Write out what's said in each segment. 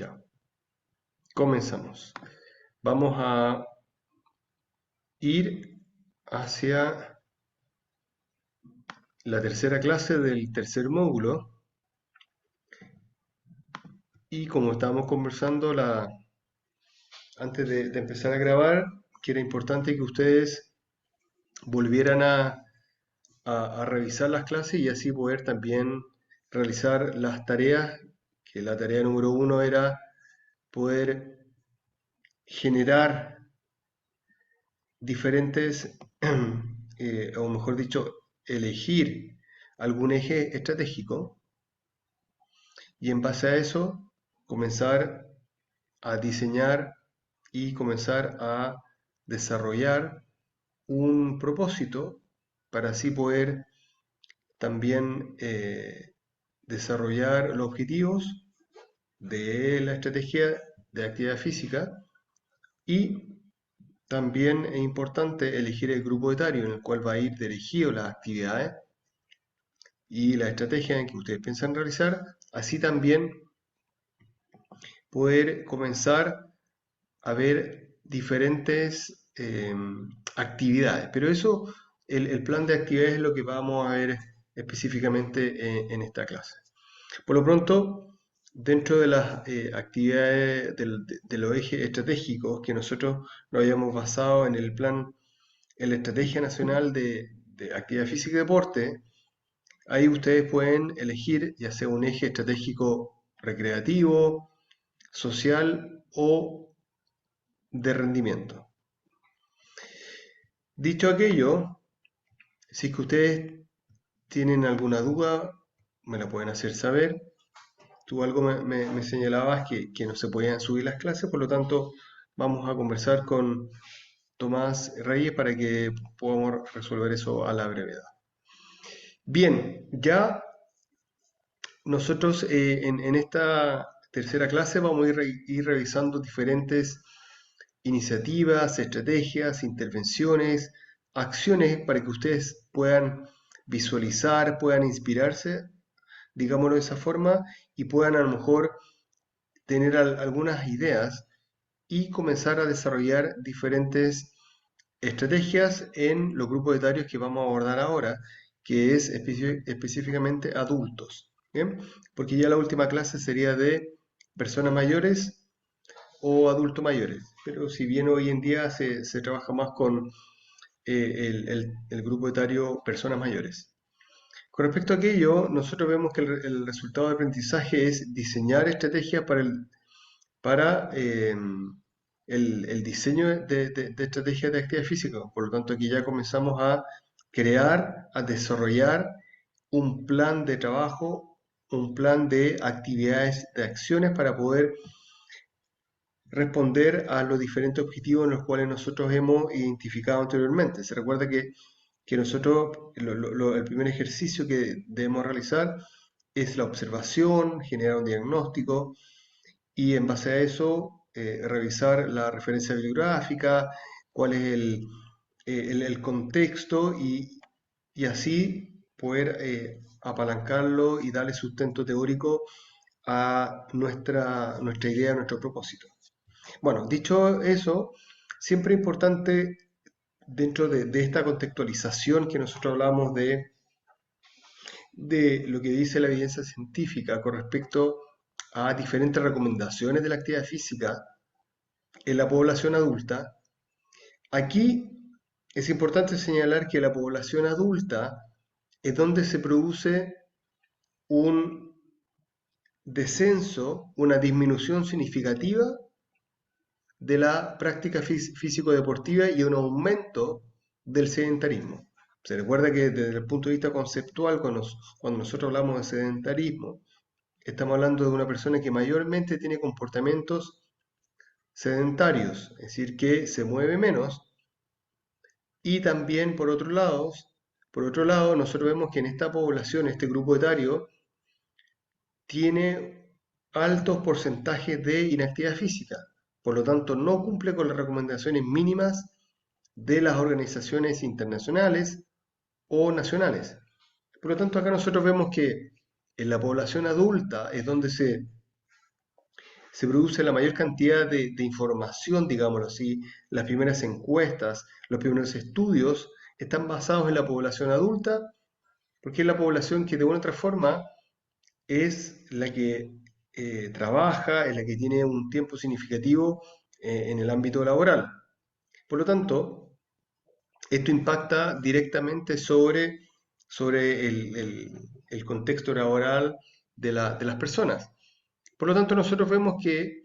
Ya, comenzamos. Vamos a ir hacia la tercera clase del tercer módulo y como estábamos conversando antes de empezar a grabar, que era importante que ustedes volvieran a revisar las clases y así poder también realizar las tareas, que la tarea número uno era poder generar diferentes, o mejor dicho, elegir algún eje estratégico y en base a eso comenzar a diseñar y comenzar a desarrollar un propósito para así poder también desarrollar los objetivos de la estrategia de actividad física y también es importante elegir el grupo etario en el cual va a ir dirigido las actividades y la estrategia en que ustedes piensan realizar, así también poder comenzar a ver diferentes actividades. Pero eso, el plan de actividades es lo que vamos a ver específicamente en esta clase. Por lo pronto, dentro de las actividades de los ejes estratégicos que nosotros nos habíamos basado en el plan, en la Estrategia Nacional de Actividad Física y Deporte, ahí ustedes pueden elegir ya sea un eje estratégico recreativo, social o de rendimiento. Dicho aquello, si es que ustedes tienen alguna duda, me la pueden hacer saber. Tú algo me señalabas que no se podían subir las clases, por lo tanto vamos a conversar con Tomás Reyes para que podamos resolver eso a la brevedad. Bien, ya nosotros en esta tercera clase vamos a ir revisando diferentes iniciativas, estrategias, intervenciones, acciones para que ustedes puedan visualizar, puedan inspirarse, digámoslo de esa forma, y puedan a lo mejor tener algunas ideas y comenzar a desarrollar diferentes estrategias en los grupos etarios que vamos a abordar ahora, que es específicamente adultos. ¿Bien? Porque ya la última clase sería de personas mayores o adultos mayores. Pero si bien hoy en día se trabaja más con el grupo etario personas mayores. Con respecto a aquello, nosotros vemos que el resultado de aprendizaje es diseñar estrategias para el diseño de estrategias de actividad física. Por lo tanto, aquí ya comenzamos a crear, a desarrollar un plan de trabajo, un plan de actividades, de acciones para poder responder a los diferentes objetivos en los cuales nosotros hemos identificado anteriormente. Se recuerda que nosotros, el primer ejercicio que debemos realizar es la observación, generar un diagnóstico y en base a eso revisar la referencia bibliográfica, cuál es el contexto y así poder apalancarlo y darle sustento teórico a nuestra idea, a nuestro propósito. Bueno, dicho eso, siempre es importante dentro de esta contextualización que nosotros hablamos de lo que dice la evidencia científica con respecto a diferentes recomendaciones de la actividad física en la población adulta, aquí es importante señalar que la población adulta es donde se produce un descenso, una disminución significativa de la práctica físico-deportiva y un aumento del sedentarismo. Se recuerda que desde el punto de vista conceptual, cuando nosotros hablamos de sedentarismo, estamos hablando de una persona que mayormente tiene comportamientos sedentarios, es decir, que se mueve menos. Y también, por otro lado, nosotros vemos que en esta población, este grupo etario, tiene altos porcentajes de inactividad física. Por lo tanto, no cumple con las recomendaciones mínimas de las organizaciones internacionales o nacionales. Por lo tanto, acá nosotros vemos que en la población adulta es donde se se produce la mayor cantidad de información, digámoslo así, las primeras encuestas, los primeros estudios están basados en la población adulta, porque es la población que de una u otra forma es la que trabaja, es la que tiene un tiempo significativo en el ámbito laboral. Por lo tanto, esto impacta directamente sobre el contexto laboral de las personas. Por lo tanto, nosotros vemos que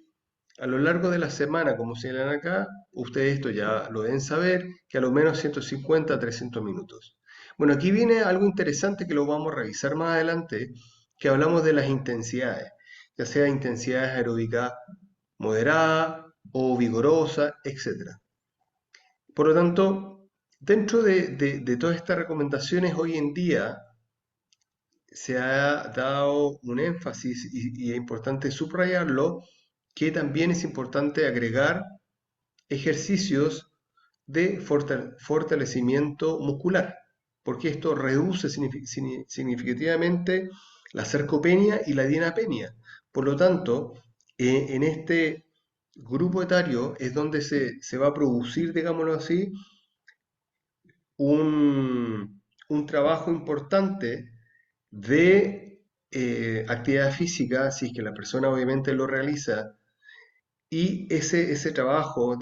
a lo largo de la semana, como señalan acá, ustedes esto ya lo deben saber, que a lo menos 150 a 300 minutos. Bueno, aquí viene algo interesante que lo vamos a revisar más adelante, que hablamos de las intensidades, ya sea intensidades aeróbicas moderada o vigorosa, etcétera. Por lo tanto, dentro de todas estas recomendaciones hoy en día se ha dado un énfasis y es importante subrayarlo, que también es importante agregar ejercicios de fortalecimiento muscular, porque esto reduce significativamente la sarcopenia y la dienapenia. Por lo tanto, en este grupo etario es donde se va a producir, digámoslo así, un trabajo importante de actividad física, si es que la persona obviamente lo realiza, y ese trabajo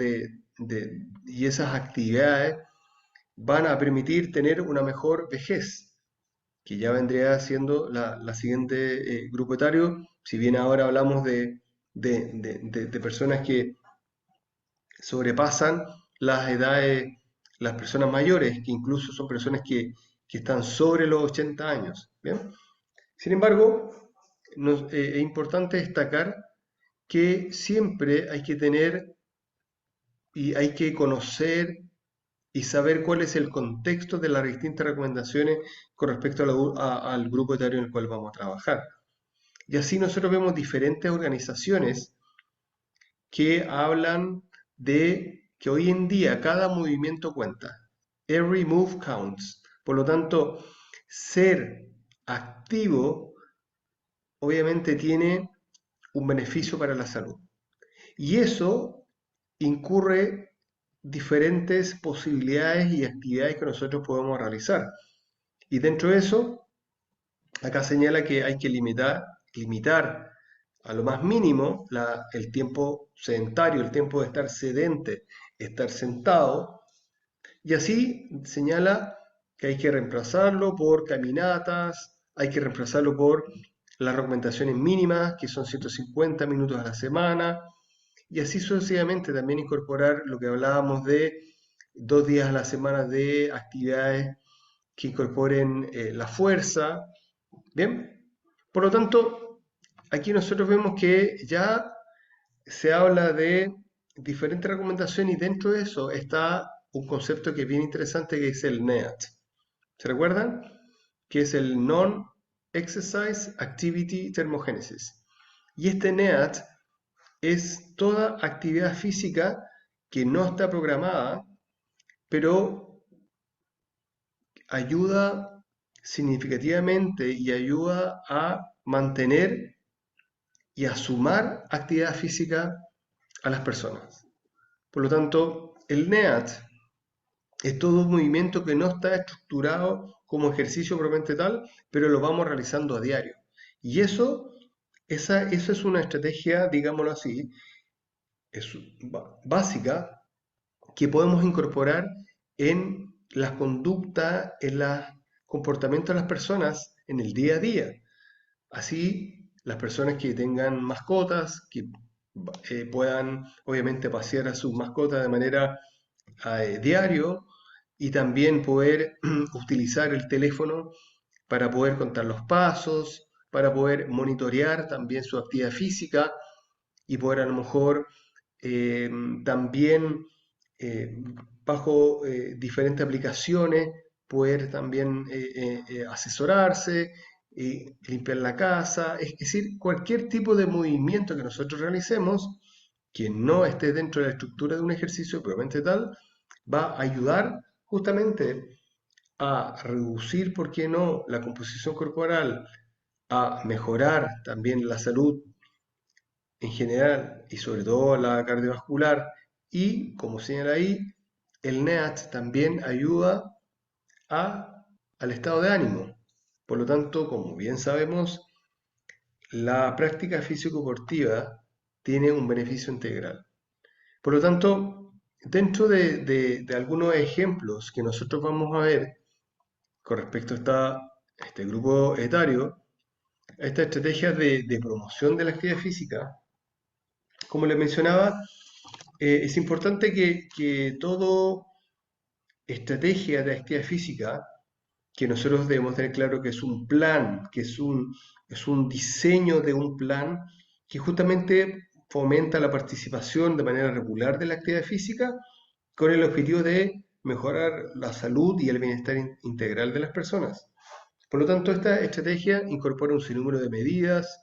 y esas actividades van a permitir tener una mejor vejez, que ya vendría siendo la siguiente grupo etario, si bien ahora hablamos de personas que sobrepasan las edades, las personas mayores, que incluso son personas que están sobre los 80 años. ¿Bien? Sin embargo, es importante destacar que siempre hay que tener y hay que conocer y saber cuál es el contexto de las distintas recomendaciones con respecto al grupo etario en el cual vamos a trabajar. Y así nosotros vemos diferentes organizaciones que hablan de que hoy en día cada movimiento cuenta. Every move counts. Por lo tanto, ser activo obviamente tiene un beneficio para la salud. Y eso incurre diferentes posibilidades y actividades que nosotros podemos realizar. Y dentro de eso, acá señala que hay que limitar a lo más mínimo el tiempo sedentario, el tiempo de estar sedente, estar sentado, y así señala que hay que reemplazarlo por caminatas, hay que reemplazarlo por las recomendaciones mínimas, que son 150 minutos a la semana, y así sucesivamente también incorporar lo que hablábamos de 2 días a la semana de actividades que incorporen la fuerza. Bien, por lo tanto, aquí nosotros vemos que ya se habla de diferentes recomendaciones y dentro de eso está un concepto que es bien interesante que es el NEAT. ¿Se recuerdan? Que es el Non-Exercise Activity Thermogenesis. Y este NEAT es toda actividad física que no está programada, pero ayuda significativamente y ayuda a mantener y a sumar actividad física a las personas. Por lo tanto, el NEAT es todo un movimiento que no está estructurado como ejercicio propiamente tal, pero lo vamos realizando a diario. Y eso es una estrategia, digámoslo así, es básica que podemos incorporar en las conductas, en los comportamientos de las personas en el día a día. Así, las personas que tengan mascotas, que puedan obviamente pasear a sus mascotas de manera diario y también poder utilizar el teléfono para poder contar los pasos, para poder monitorear también su actividad física y poder a lo mejor eh, también eh, bajo diferentes aplicaciones poder también asesorarse, limpiar la casa, es decir, cualquier tipo de movimiento que nosotros realicemos que no esté dentro de la estructura de un ejercicio propiamente tal, va a ayudar justamente a reducir, ¿por qué no?, la composición corporal, a mejorar también la salud en general y sobre todo la cardiovascular y, como señala ahí, el NEAT también ayuda al estado de ánimo. Por lo tanto, como bien sabemos, la práctica físico-deportiva tiene un beneficio integral. Por lo tanto, dentro de algunos ejemplos que nosotros vamos a ver con respecto a este grupo etario, a esta estrategia de promoción de la actividad física, como les mencionaba, es importante que toda estrategia de actividad física, que nosotros debemos tener claro que es un plan, es un diseño de un plan que justamente fomenta la participación de manera regular de la actividad física con el objetivo de mejorar la salud y el bienestar integral de las personas. Por lo tanto, esta estrategia incorpora un sinnúmero de medidas,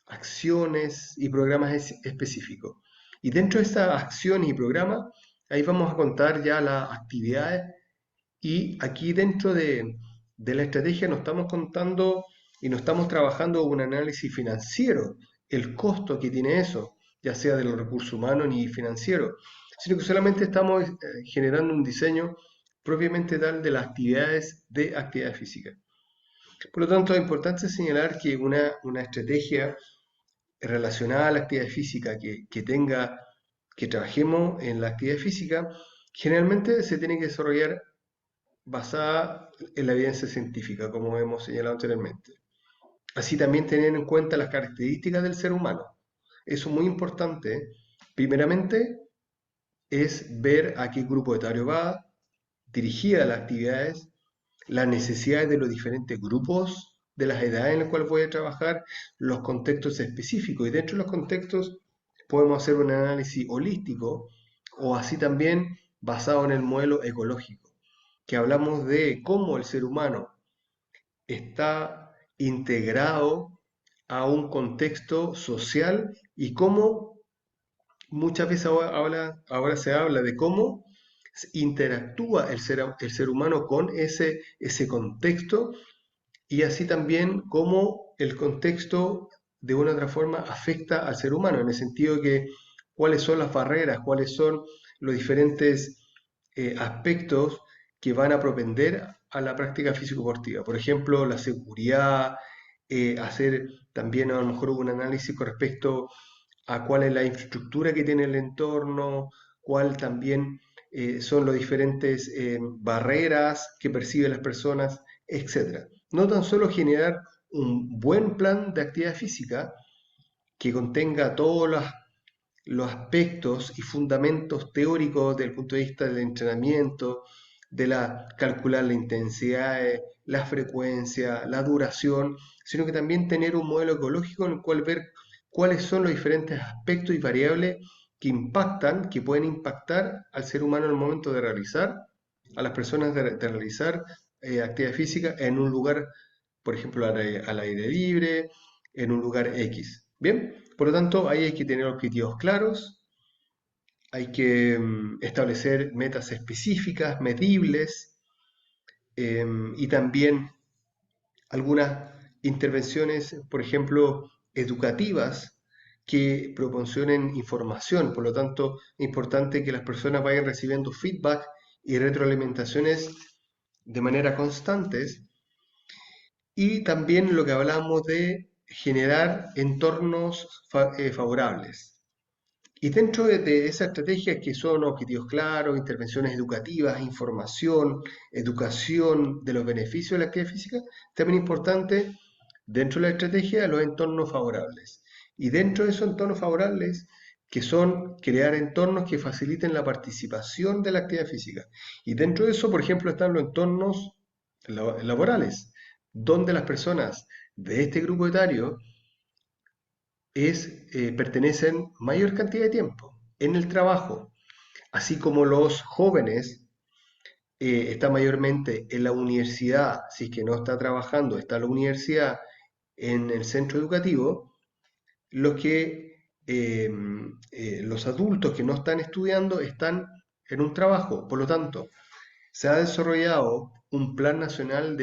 acciones y programas específicos. Y dentro de estas acciones y programas, ahí vamos a contar ya las actividades y aquí dentro de la estrategia nos estamos contando y nos estamos trabajando un análisis financiero, el costo que tiene eso, ya sea de los recursos humanos ni financieros, sino que solamente estamos generando un diseño propiamente tal de las actividades de actividad física. Por lo tanto, es importante señalar que una estrategia relacionada a la actividad física que trabajemos en la actividad física, generalmente se tiene que desarrollar basada en la evidencia científica, como hemos señalado anteriormente. Así también tener en cuenta las características del ser humano. Eso es muy importante. Primeramente, es ver a qué grupo etario va, dirigida las actividades, las necesidades de los diferentes grupos de las edades en las cuales voy a trabajar, los contextos específicos. Y dentro de los contextos podemos hacer un análisis holístico o así también basado en el modelo ecológico, que hablamos de cómo el ser humano está integrado a un contexto social y cómo muchas veces ahora se habla de cómo interactúa el ser humano con ese contexto y así también cómo el contexto de una u otra forma afecta al ser humano, en el sentido que cuáles son las barreras, cuáles son los diferentes aspectos que van a propender a la práctica físico-deportiva. Por ejemplo, la seguridad, hacer también a lo mejor un análisis con respecto a cuál es la infraestructura que tiene el entorno, cuál también son las diferentes barreras que perciben las personas, etcétera. No tan solo generar un buen plan de actividad física que contenga todos los aspectos y fundamentos teóricos desde el punto de vista del entrenamiento, de calcular la intensidad, la frecuencia, la duración, sino que también tener un modelo ecológico en el cual ver cuáles son los diferentes aspectos y variables que impactan, que pueden impactar al ser humano en el momento de realizar, a las personas de realizar actividad física en un lugar, por ejemplo, al aire libre, en un lugar X. Bien, por lo tanto, ahí hay que tener objetivos claros, hay que establecer metas específicas, medibles, y también algunas intervenciones, por ejemplo, educativas que proporcionen información. Por lo tanto, es importante que las personas vayan recibiendo feedback y retroalimentaciones de manera constantes. Y también lo que hablamos de generar entornos favorables. Y dentro de esa estrategia que son objetivos claros, intervenciones educativas, información, educación de los beneficios de la actividad física, también es importante dentro de la estrategia los entornos favorables. Y dentro de esos entornos favorables, que son crear entornos que faciliten la participación de la actividad física. Y dentro de eso, por ejemplo, están los entornos laborales, donde las personas de este grupo etario pertenecen mayor cantidad de tiempo en el trabajo, así como los jóvenes están mayormente en la universidad, si es que no está trabajando, está en la universidad, en el centro educativo, los adultos que no están estudiando están en un trabajo. Por lo tanto, se ha desarrollado un plan nacional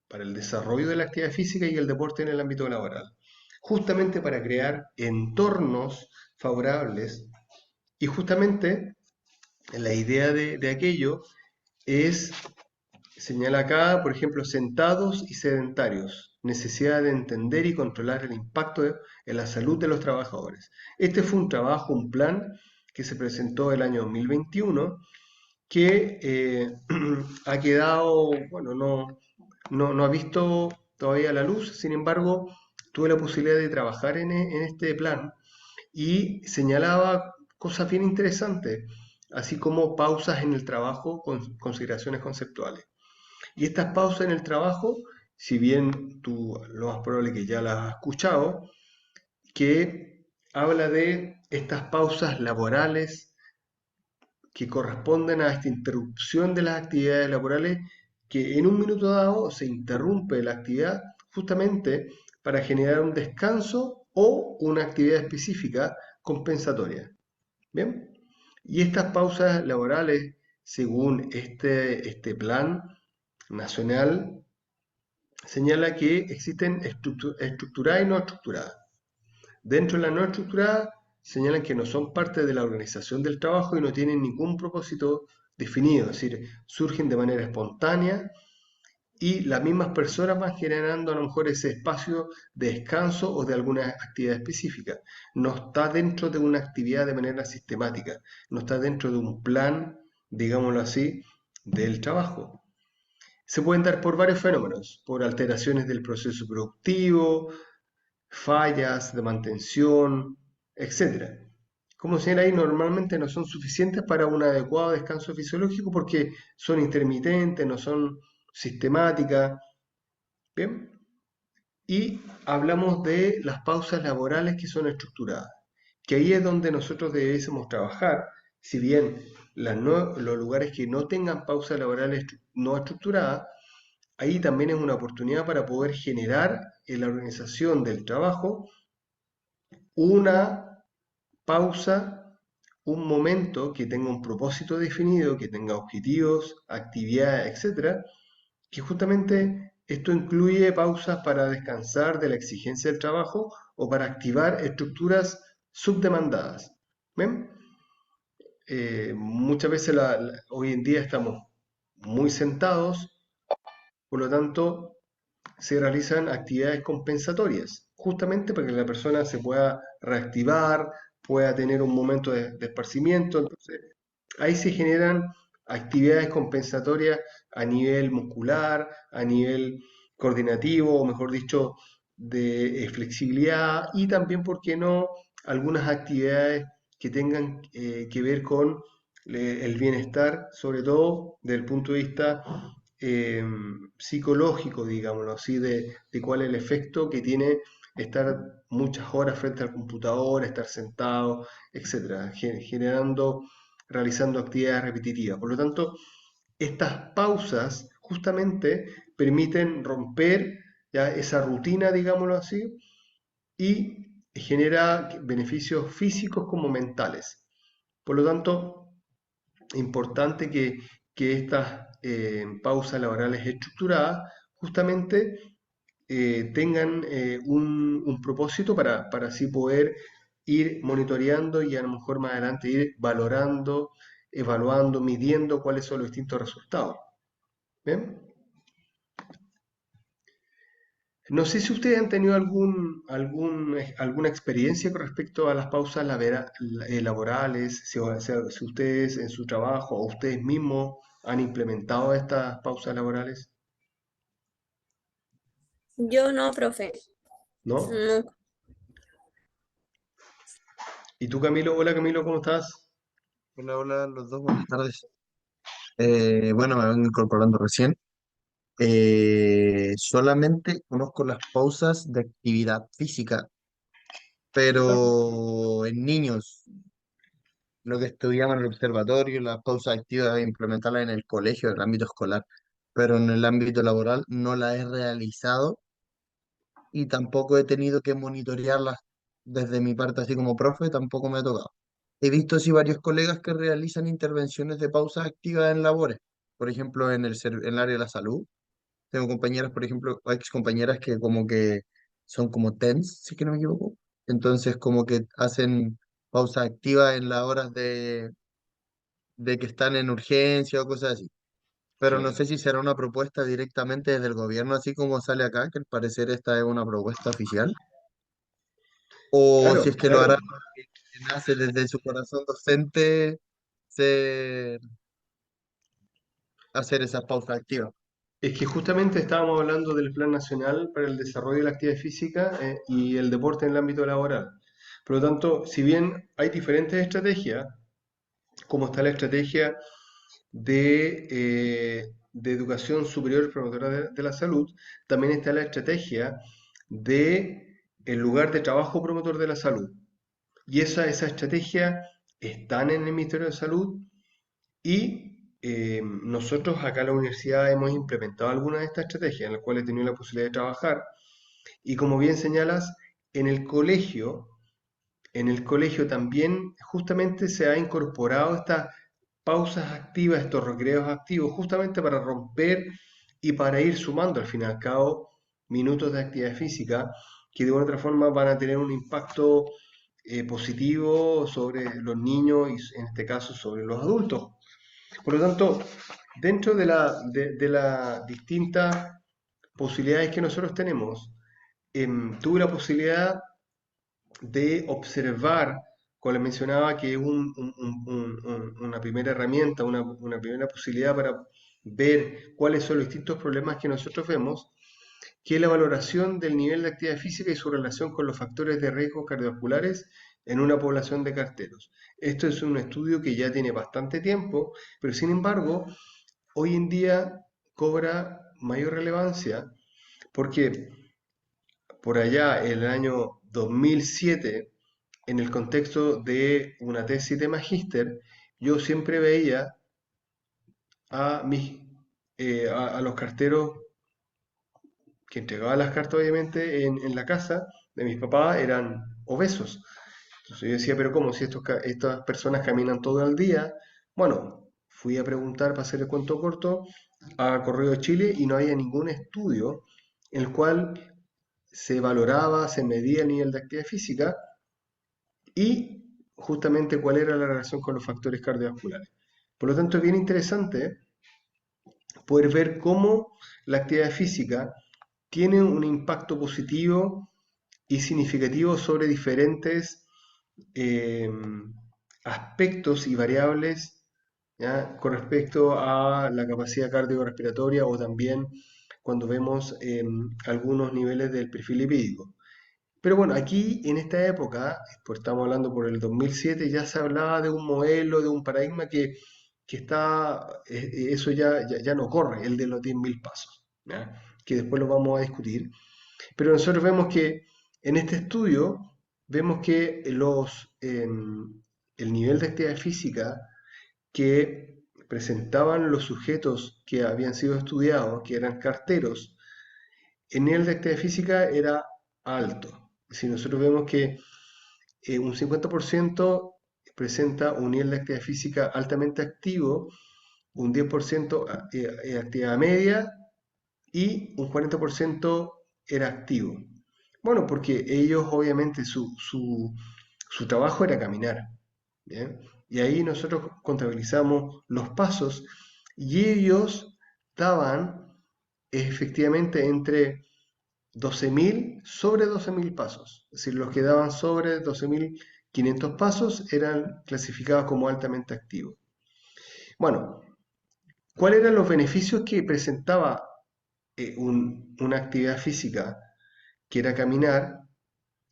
para el desarrollo de la actividad física y el deporte en el ámbito laboral. justamente para crear entornos favorables. Y justamente la idea de aquello es, señala acá, por ejemplo, sentados y sedentarios, necesidad de entender y controlar el impacto en la salud de los trabajadores. Este fue un trabajo, un plan que se presentó el año 2021 que ha quedado, bueno, no ha visto todavía la luz. Sin embargo, tuve la posibilidad de trabajar en este plan y señalaba cosas bien interesantes, así como pausas en el trabajo con consideraciones conceptuales. Y estas pausas en el trabajo, si bien tú lo más probable que ya las has escuchado, que habla de estas pausas laborales que corresponden a esta interrupción de las actividades laborales, que en un minuto dado se interrumpe la actividad justamente para generar un descanso o una actividad específica compensatoria. Bien, y estas pausas laborales, según este plan nacional, señala que existen estructuradas y no estructuradas. Dentro de la no estructurada, señalan que no son parte de la organización del trabajo y no tienen ningún propósito definido, es decir, surgen de manera espontánea y las mismas personas van generando a lo mejor ese espacio de descanso o de alguna actividad específica. No está dentro de una actividad de manera sistemática, no está dentro de un plan, digámoslo así, del trabajo. Se pueden dar por varios fenómenos, por alteraciones del proceso productivo, fallas de mantención, etcétera. Como señala ahí, normalmente no son suficientes para un adecuado descanso fisiológico porque son intermitentes, no son sistemáticas. Bien, y hablamos de las pausas laborales que son estructuradas, que ahí es donde nosotros debiésemos trabajar, si bien los lugares que no tengan pausas laborales no estructuradas, ahí también es una oportunidad para poder generar en la organización del trabajo una pausa, un momento que tenga un propósito definido, que tenga objetivos, actividades, etcétera, que justamente esto incluye pausas para descansar de la exigencia del trabajo o para activar estructuras subdemandadas. ¿Ven? Muchas veces hoy en día estamos muy sentados, por lo tanto se realizan actividades compensatorias, justamente para que la persona se pueda reactivar, pueda tener un momento de esparcimiento. Entonces, ahí se generan actividades compensatorias a nivel muscular, a nivel coordinativo, o mejor dicho, de flexibilidad y también, ¿por qué no?, algunas actividades que tengan que ver con el bienestar, sobre todo desde el punto de vista eh, psicológico, digámoslo así, de cuál es el efecto que tiene estar muchas horas frente al computador, estar sentado, etcétera, generando, realizando actividades repetitivas. Por lo tanto, estas pausas justamente permiten romper ya esa rutina, digámoslo así, y genera beneficios físicos como mentales. Por lo tanto, importante que estas pausas laborales estructuradas justamente tengan un propósito para así poder ir monitoreando y a lo mejor más adelante ir valorando, evaluando, midiendo cuáles son los distintos resultados. ¿Bien? No sé si ustedes han tenido alguna experiencia con respecto a las pausas laborales, si ustedes en su trabajo o ustedes mismos han implementado estas pausas laborales, Yo no, profe. ¿no? No. ¿Y tú, Camilo? Hola, Camilo, ¿cómo estás? Hola, hola, los dos, buenas tardes. Bueno, me vengo incorporando recién. Solamente conozco las pausas de actividad física, pero en niños, lo que estudiamos en el observatorio, las pausas activas, implementarlas en el colegio, en el ámbito escolar, pero en el ámbito laboral no las he realizado y tampoco he tenido que monitorearlas desde mi parte, así como profe, tampoco me ha tocado. He visto sí varios colegas que realizan intervenciones de pausas activas en labores, por ejemplo, en el área de la salud. Tengo compañeras, por ejemplo, o ex compañeras que como que son como TENS, si que no me equivoco. Entonces como que hacen pausa activa en las horas de que están en urgencia o cosas así. Pero no Claro. sé si será una propuesta directamente desde el gobierno, así como sale acá, que al parecer esta es una propuesta oficial, o si Claro, es que lo hará claro. porque nace desde su corazón docente ser, hacer esa pausa activa. Es que justamente estábamos hablando del Plan Nacional para el Desarrollo de la Actividad Física y el deporte en el ámbito laboral. Por lo tanto, si bien hay diferentes estrategias, como está la estrategia de educación superior promotora de la salud, también está la estrategia de el lugar de trabajo promotor de la salud. Y esa estrategia están en el Ministerio de Salud y nosotros acá en la universidad hemos implementado algunas de estas estrategias en las cuales he tenido la posibilidad de trabajar. Y como bien señalas, en el colegio, en el colegio también justamente se ha incorporado estas pausas activas, estos recreos activos, justamente para romper y para ir sumando al fin y al cabo minutos de actividad física que de una u otra forma van a tener un impacto positivo sobre los niños y en este caso sobre los adultos. Por lo tanto, dentro de las distintas posibilidades que nosotros tenemos, tuve la posibilidad de observar, como les mencionaba, que es una primera herramienta, una primera posibilidad para ver cuáles son los distintos problemas que nosotros vemos, que es la valoración del nivel de actividad física y su relación con los factores de riesgo cardiovasculares en una población de carteros. Esto es un estudio que ya tiene bastante tiempo, pero sin embargo, hoy en día cobra mayor relevancia porque por allá, en el año 2007, en el contexto de una tesis de magíster, yo siempre veía a, a los carteros que entregaban las cartas, obviamente, en la casa de mis papás, eran obesos. Entonces yo decía, pero ¿cómo? Si estas personas caminan todo el día. Bueno, fui a preguntar, para hacer el cuento corto, a Correo de Chile y no había ningún estudio en el cual se valoraba, se medía el nivel de actividad física y justamente cuál era la relación con los factores cardiovasculares. Por lo tanto, es bien interesante poder ver cómo la actividad física tiene un impacto positivo y significativo sobre diferentes eh, aspectos y variables, ¿ya? Con respecto a la capacidad cardiorrespiratoria o también cuando vemos algunos niveles del perfil lipídico. Pero bueno, aquí en esta época, pues estamos hablando por el 2007, ya se hablaba de un modelo, de un paradigma que está, eso ya no corre, el de los 10.000 pasos, ¿ya? Que después lo vamos a discutir. Pero nosotros vemos que en este estudio, vemos que el nivel de actividad física que presentaban los sujetos que habían sido estudiados, que eran carteros, el nivel de actividad física era alto. Si nosotros vemos que un 50% presenta un nivel de actividad física altamente activo, un 10% actividad media y un 40% era activo. Bueno, porque ellos obviamente su trabajo era caminar. ¿Bien? Y ahí nosotros contabilizamos los pasos y ellos daban efectivamente entre 12.000 sobre 12.000 pasos. Es decir, los que daban sobre 12.500 pasos eran clasificados como altamente activos. Bueno, ¿cuáles eran los beneficios que presentaba una actividad física que era caminar?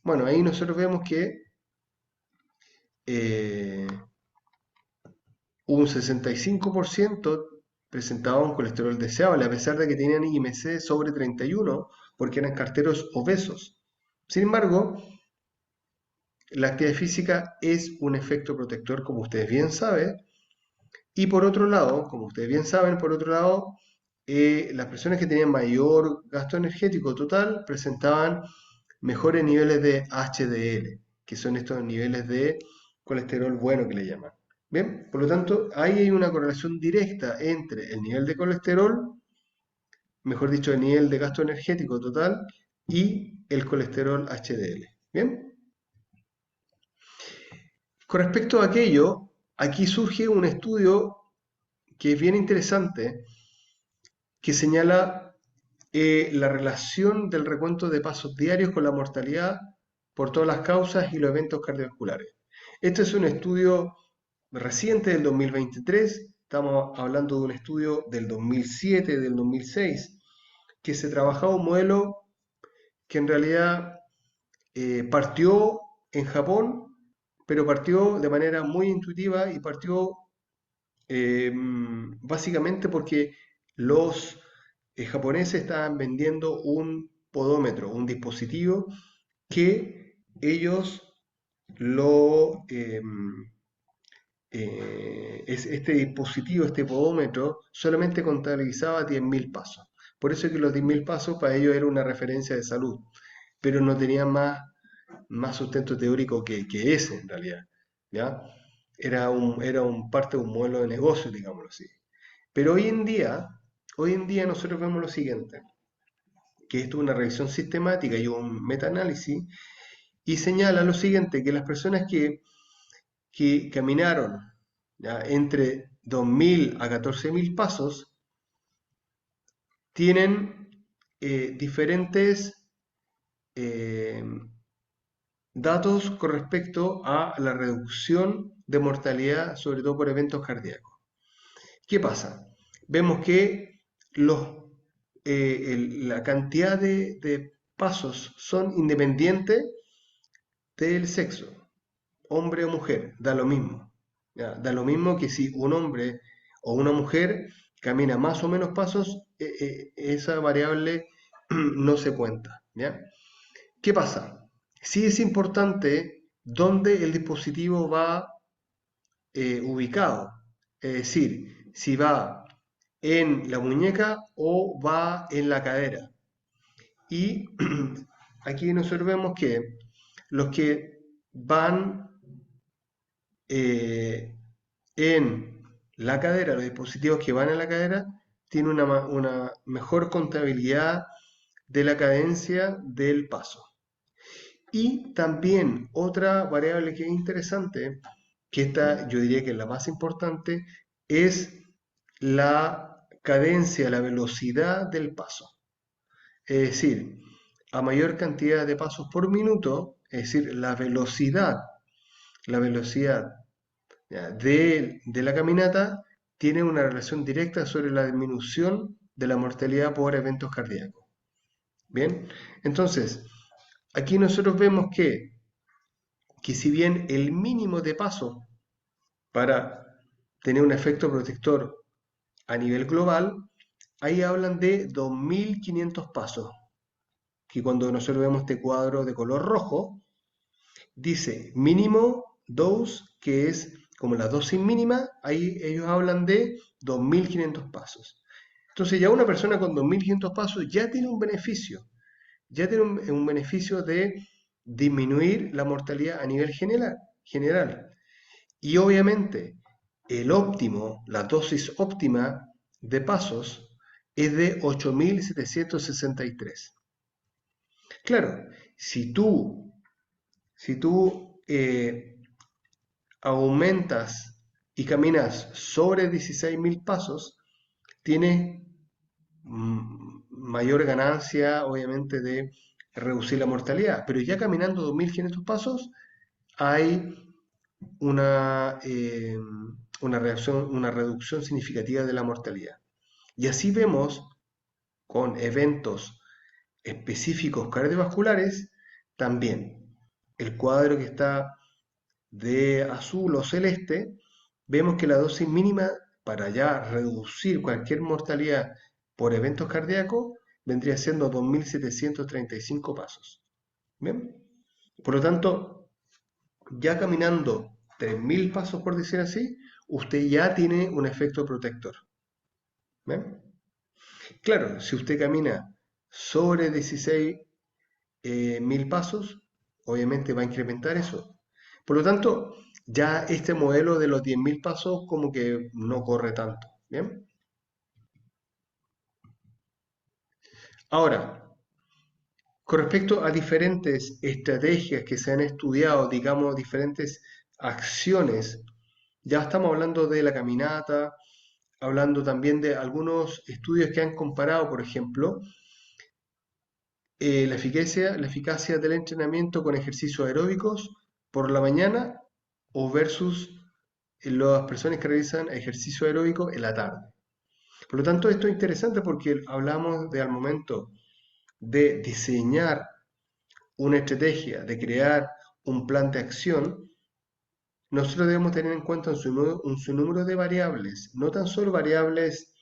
Bueno, ahí nosotros vemos que eh, un 65% presentaba un colesterol deseable, a pesar de que tenían IMC sobre 31, porque eran carteros obesos. Sin embargo, la actividad física es un efecto protector, como ustedes bien saben, y por otro lado, como ustedes bien saben, por otro lado, las personas que tenían mayor gasto energético total presentaban mejores niveles de HDL, que son estos niveles de colesterol bueno que le llaman. Bien, por lo tanto, ahí hay una correlación directa entre el nivel de colesterol, mejor dicho, el nivel de gasto energético total y el colesterol HDL. ¿Bien? Con respecto a aquello, aquí surge un estudio que es bien interesante, que señala la relación del recuento de pasos diarios con la mortalidad por todas las causas y los eventos cardiovasculares. Este es un estudio reciente del 2023, estamos hablando de un estudio del 2007, del 2006, que se trabajaba un modelo que en realidad partió en Japón, pero partió de manera muy intuitiva y partió básicamente porque los japoneses estaban vendiendo un podómetro, un dispositivo que ellos lo... este dispositivo, este podómetro, solamente contabilizaba 10.000 pasos. Por eso es que los 10.000 pasos para ellos era una referencia de salud, pero no tenía más sustento teórico que ese en realidad. ¿Ya? Era un parte de un modelo de negocio, digámoslo así. Pero hoy en día nosotros vemos lo siguiente, que esto es una revisión sistemática y un metaanálisis, y señala lo siguiente, que las personas que caminaron, ¿ya?, entre 2.000 a 14.000 pasos tienen diferentes eh, datos con respecto a la reducción de mortalidad, sobre todo por eventos cardíacos. ¿Qué pasa? Vemos que la cantidad de pasos son independientes del sexo, hombre o mujer, da lo mismo. ¿Ya? Da lo mismo que si un hombre o una mujer camina más o menos pasos, esa variable no se cuenta. ¿Ya? ¿Qué pasa? Sí es importante dónde el dispositivo va ubicado. Es decir, si va en la muñeca o va en la cadera. Y aquí nosotros vemos que los que van eh, en la cadera, los dispositivos que van en la cadera, tienen una mejor contabilidad de la cadencia del paso. Y también otra variable que es interesante, que esta yo diría que es la más importante, es la cadencia, la velocidad del paso. Es decir, a mayor cantidad de pasos por minuto, es decir, la velocidad ¿ya?, de la caminata tiene una relación directa sobre la disminución de la mortalidad por eventos cardíacos. Bien, entonces, aquí nosotros vemos que si bien el mínimo de pasos para tener un efecto protector a nivel global, ahí hablan de 2.500 pasos, que cuando nosotros vemos este cuadro de color rojo, dice mínimo dose, que es como la dosis mínima, ahí ellos hablan de 2.500 pasos. Entonces ya una persona con 2.500 pasos ya tiene un beneficio, un beneficio de disminuir la mortalidad a nivel general. Y obviamente la dosis óptima de pasos es de 8.763. Claro, si tú aumentas y caminas sobre 16.000 pasos, tienes mayor ganancia, obviamente, de reducir la mortalidad. Pero ya caminando 2.500 pasos, hay una, eh, una reducción significativa de la mortalidad. Y así vemos con eventos específicos cardiovasculares también. El cuadro que está de azul o celeste, vemos que la dosis mínima para ya reducir cualquier mortalidad por eventos cardíacos vendría siendo 2.735 pasos. ¿Bien? Por lo tanto, ya caminando 3.000 pasos, por decir así, usted ya tiene un efecto protector. ¿Bien? Claro, si usted camina sobre 16.000 pasos, obviamente va a incrementar eso. Por lo tanto, ya este modelo de los 10.000 pasos como que no corre tanto. ¿Bien? Ahora, Con respecto a diferentes estrategias que se han estudiado, digamos, diferentes acciones, ya estamos hablando de la caminata, hablando también de algunos estudios que han comparado, por ejemplo, la eficacia del entrenamiento con ejercicios aeróbicos por la mañana o versus las personas que realizan ejercicio aeróbico en la tarde. Por lo tanto, esto es interesante porque hablamos de al momento de diseñar una estrategia, de crear un plan de acción, nosotros debemos tener en cuenta un sinnúmero de variables, no tan solo variables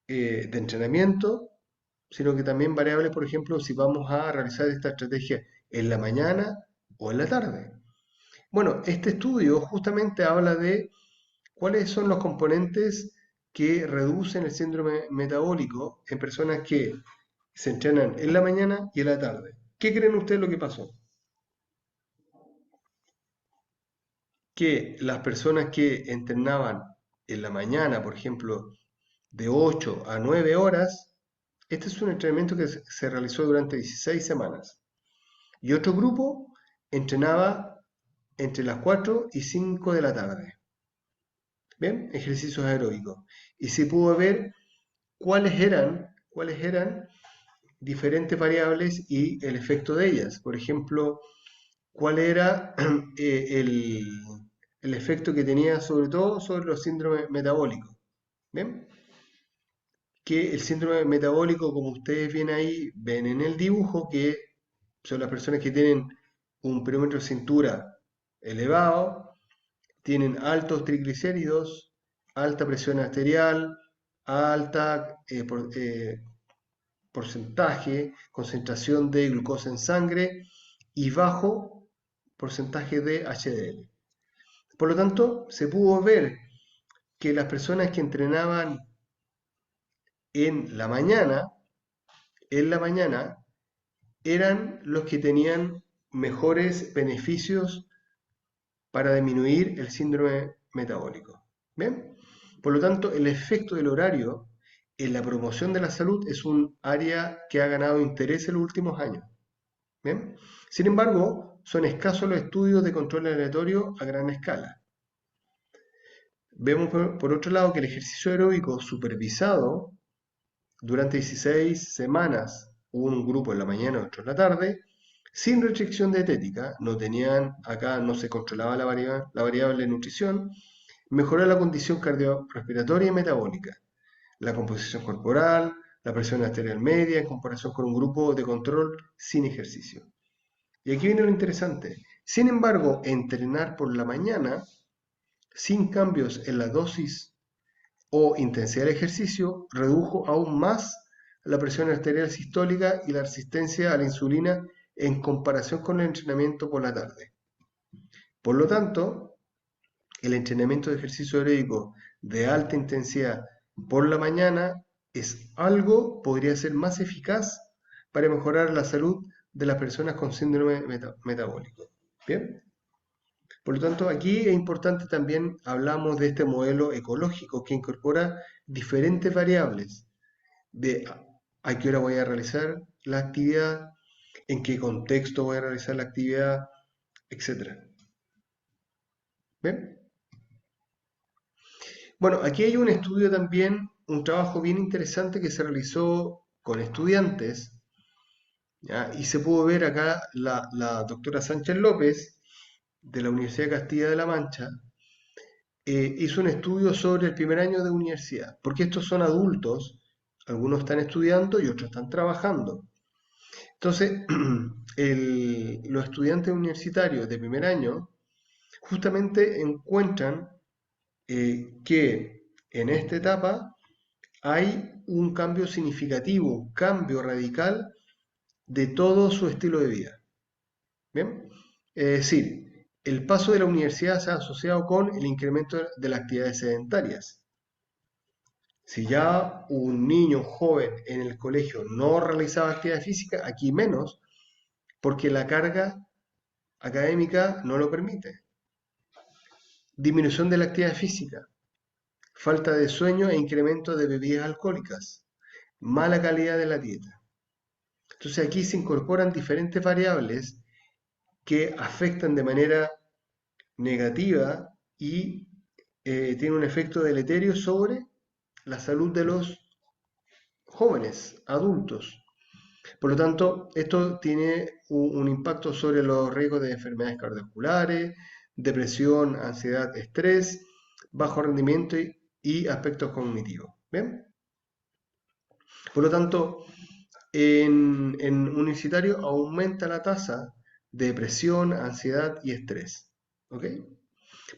de entrenamiento, sino que también variables, por ejemplo, si vamos a realizar esta estrategia en la mañana o en la tarde. Bueno, este estudio justamente habla de cuáles son los componentes que reducen el síndrome metabólico en personas que se entrenan en la mañana y en la tarde. ¿Qué creen ustedes lo que pasó? Que las personas que entrenaban en la mañana, por ejemplo, de 8 a 9 horas, este es un entrenamiento que se realizó durante 16 semanas. Y otro grupo entrenaba entre las 4 y 5 de la tarde. ¿Bien? Ejercicios aeróbicos. Y se pudo ver cuáles eran diferentes variables y el efecto de ellas. Por ejemplo, cuál era el efecto que tenía sobre todo sobre los síndromes metabólicos. ¿Bien? Que el síndrome metabólico, como ustedes ven ahí, ven en el dibujo, que son las personas que tienen un perímetro de cintura elevado, tienen altos triglicéridos, alta presión arterial, alta porcentaje, concentración de glucosa en sangre y bajo porcentaje de HDL. Por lo tanto, se pudo ver que las personas que entrenaban en la mañana, en la mañana, eran los que tenían mejores beneficios para disminuir el síndrome metabólico. ¿Bien? Por lo tanto, el efecto del horario en la promoción de la salud es un área que ha ganado interés en los últimos años. ¿Bien? Sin embargo, son escasos los estudios de control aleatorio a gran escala. Vemos por otro lado que el ejercicio aeróbico supervisado durante 16 semanas, un grupo en la mañana y otro en la tarde, sin restricción dietética, no se controlaba la variable de nutrición, mejoró la condición cardiorrespiratoria y metabólica, la composición corporal, la presión arterial media en comparación con un grupo de control sin ejercicio. Y aquí viene lo interesante. Sin embargo, entrenar por la mañana, sin cambios en la dosis o intensidad del ejercicio, redujo aún más la presión arterial sistólica y la resistencia a la insulina en comparación con el entrenamiento por la tarde. Por lo tanto, el entrenamiento de ejercicio aeróbico de alta intensidad por la mañana podría ser más eficaz para mejorar la salud de las personas con síndrome metabólico. ¿Bien? Por lo tanto, aquí es importante también, hablamos de este modelo ecológico que incorpora diferentes variables de a qué hora voy a realizar la actividad, en qué contexto voy a realizar la actividad, etcétera. ¿Bien? Bueno, aquí hay un estudio también, un trabajo bien interesante que se realizó con estudiantes, ¿ya? Y se pudo ver acá la doctora Sánchez López de la Universidad de Castilla de la Mancha, hizo un estudio sobre el primer año de universidad, porque estos son adultos, algunos están estudiando y otros están trabajando. Entonces, los estudiantes universitarios de primer año justamente encuentran que en esta etapa hay un cambio significativo, un cambio radical de todo su estilo de vida. ¿Bien? Es decir, el paso de la universidad se ha asociado con el incremento de las actividades sedentarias. Si ya un niño joven en el colegio no realizaba actividad física, aquí menos, porque la carga académica no lo permite. Disminución de la actividad física, falta de sueño e incremento de bebidas alcohólicas, mala calidad de la dieta. Entonces aquí se incorporan diferentes variables que afectan de manera negativa y tienen un efecto deleterio sobre la salud de los jóvenes, adultos. Por lo tanto, esto tiene un impacto sobre los riesgos de enfermedades cardiovasculares, depresión, ansiedad, estrés, bajo rendimiento y aspectos cognitivos. ¿Bien? Por lo tanto, en universitario aumenta la tasa de depresión, ansiedad y estrés. ¿Ok?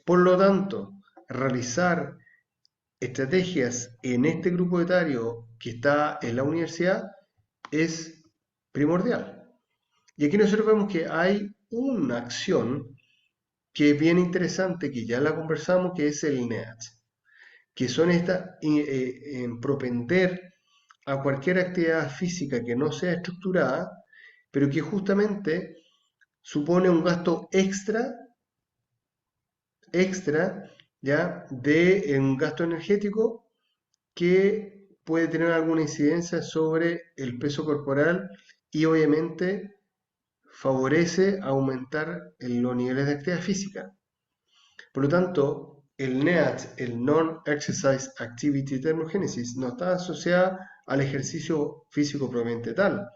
Por lo tanto, realizar estrategias en este grupo etario que está en la universidad es primordial. Y aquí nosotros vemos que hay una acción que es bien interesante, que ya la conversamos, que es el NEAT, que son estas en propender a cualquier actividad física que no sea estructurada, pero que justamente supone un gasto extra, ¿ya? De un gasto energético que puede tener alguna incidencia sobre el peso corporal y obviamente favorece aumentar los niveles de actividad física. Por lo tanto, el NEAT, el Non-Exercise Activity Thermogenesis, no está asociada al ejercicio físico propiamente tal,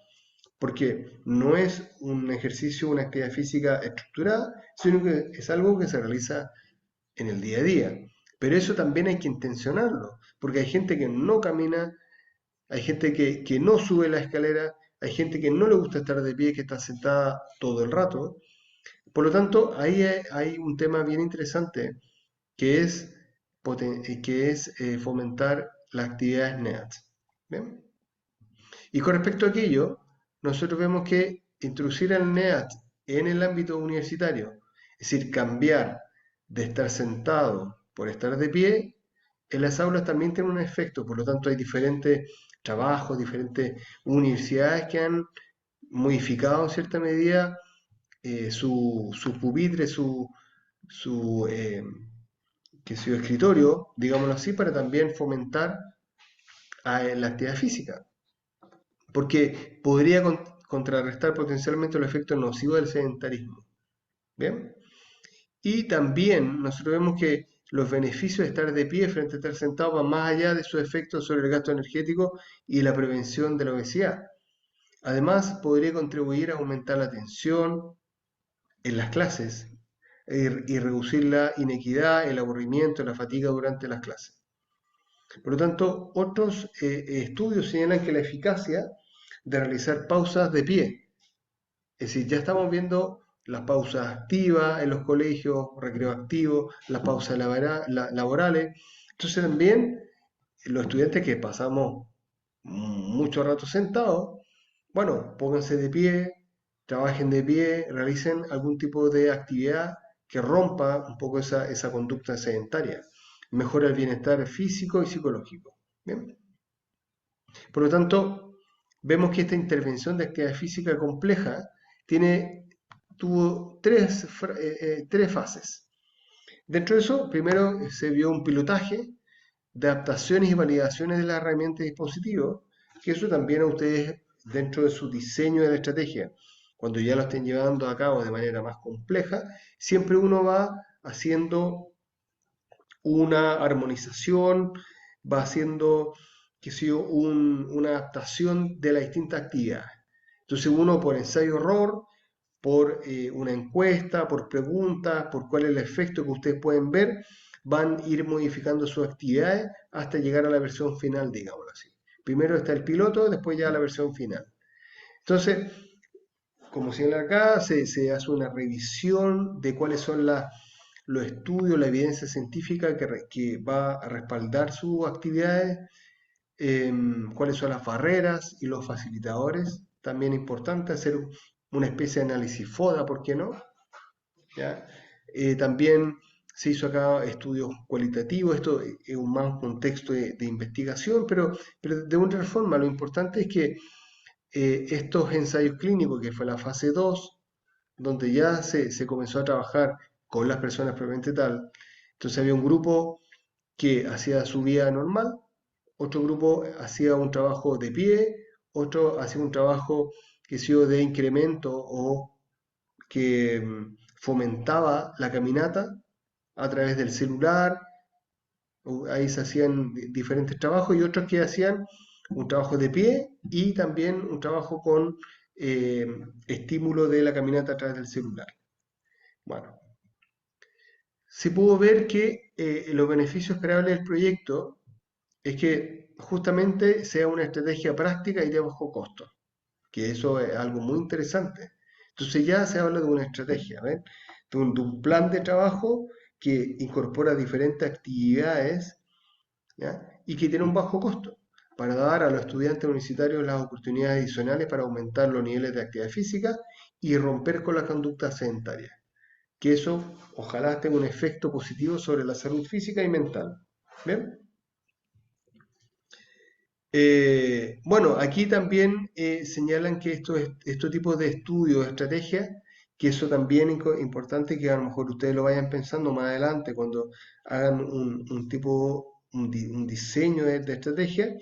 porque no es un ejercicio, una actividad física estructurada, sino que es algo que se realiza en el día a día. Pero eso también hay que intencionarlo, porque hay gente que no camina, hay gente que no sube la escalera, hay gente que no le gusta estar de pie, que está sentada todo el rato. Por lo tanto, ahí hay un tema bien interesante que es, fomentar las actividades NEAT. ¿Bien? Y con respecto a aquello, nosotros vemos que introducir el NEAT en el ámbito universitario, es decir, cambiar de estar sentado por estar de pie, en las aulas también tiene un efecto. Por lo tanto, hay diferentes trabajos, diferentes universidades que han modificado en cierta medida su pupitre, su, eh, su escritorio, digámoslo así, para también fomentar la actividad física, porque podría contrarrestar potencialmente los efectos nocivos del sedentarismo. ¿Bien? Y también nosotros vemos que los beneficios de estar de pie frente a estar sentado van más allá de sus efectos sobre el gasto energético y la prevención de la obesidad. Además, podría contribuir a aumentar la tensión en las clases y reducir la inequidad, el aburrimiento, la fatiga durante las clases. Por lo tanto, otros estudios señalan que la eficacia de realizar pausas de pie, es decir, ya estamos viendo las pausas activas en los colegios, recreo activo, las pausas laborales. Entonces también los estudiantes que pasamos mucho rato sentados, bueno, pónganse de pie, trabajen de pie, realicen algún tipo de actividad que rompa un poco esa conducta sedentaria. Mejora el bienestar físico y psicológico. ¿Bien? Por lo tanto, vemos que esta intervención de actividad física compleja tuvo tres fases. Dentro de eso, primero se vio un pilotaje de adaptaciones y validaciones de la herramienta y dispositivo, que eso también a ustedes, dentro de su diseño de la estrategia, cuando ya lo estén llevando a cabo de manera más compleja, siempre uno va haciendo una armonización, va haciendo, qué sé yo, una adaptación de las distintas actividades. Entonces uno por ensayo-error, por una encuesta, por preguntas, por cuál es el efecto que ustedes pueden ver, van a ir modificando sus actividades hasta llegar a la versión final, digámoslo así. Primero está el piloto, después ya la versión final. Entonces, como señala acá, se hace una revisión de cuáles son los estudios, la evidencia científica que va a respaldar sus actividades, cuáles son las barreras y los facilitadores. También es importante hacer una especie de análisis FODA, ¿por qué no? ¿Ya? También se hizo acá estudios cualitativos, esto es un más contexto de investigación, pero de una forma lo importante es que estos ensayos clínicos, que fue la fase 2 donde ya se comenzó a trabajar con las personas propiamente tal, entonces había un grupo que hacía su vida normal, otro grupo hacía un trabajo de pie, otro hacía un trabajo que ha sido de incremento o que fomentaba la caminata a través del celular. Ahí se hacían diferentes trabajos y otros que hacían un trabajo de pie y también un trabajo con eh, estímulo de la caminata a través del celular. Bueno, se pudo ver que los beneficios esperables del proyecto es que justamente sea una estrategia práctica y de bajo costo, que eso es algo muy interesante. Entonces ya se habla de una estrategia, ¿ven? De un plan de trabajo que incorpora diferentes actividades, ¿ya? Y que tiene un bajo costo para dar a los estudiantes universitarios las oportunidades adicionales para aumentar los niveles de actividad física y romper con la conducta sedentaria. Que eso ojalá tenga un efecto positivo sobre la salud física y mental. ¿Bien? Bueno, aquí también señalan que estos tipos de estudios, estrategias, que eso también es importante que a lo mejor ustedes lo vayan pensando más adelante cuando hagan un diseño de estrategia,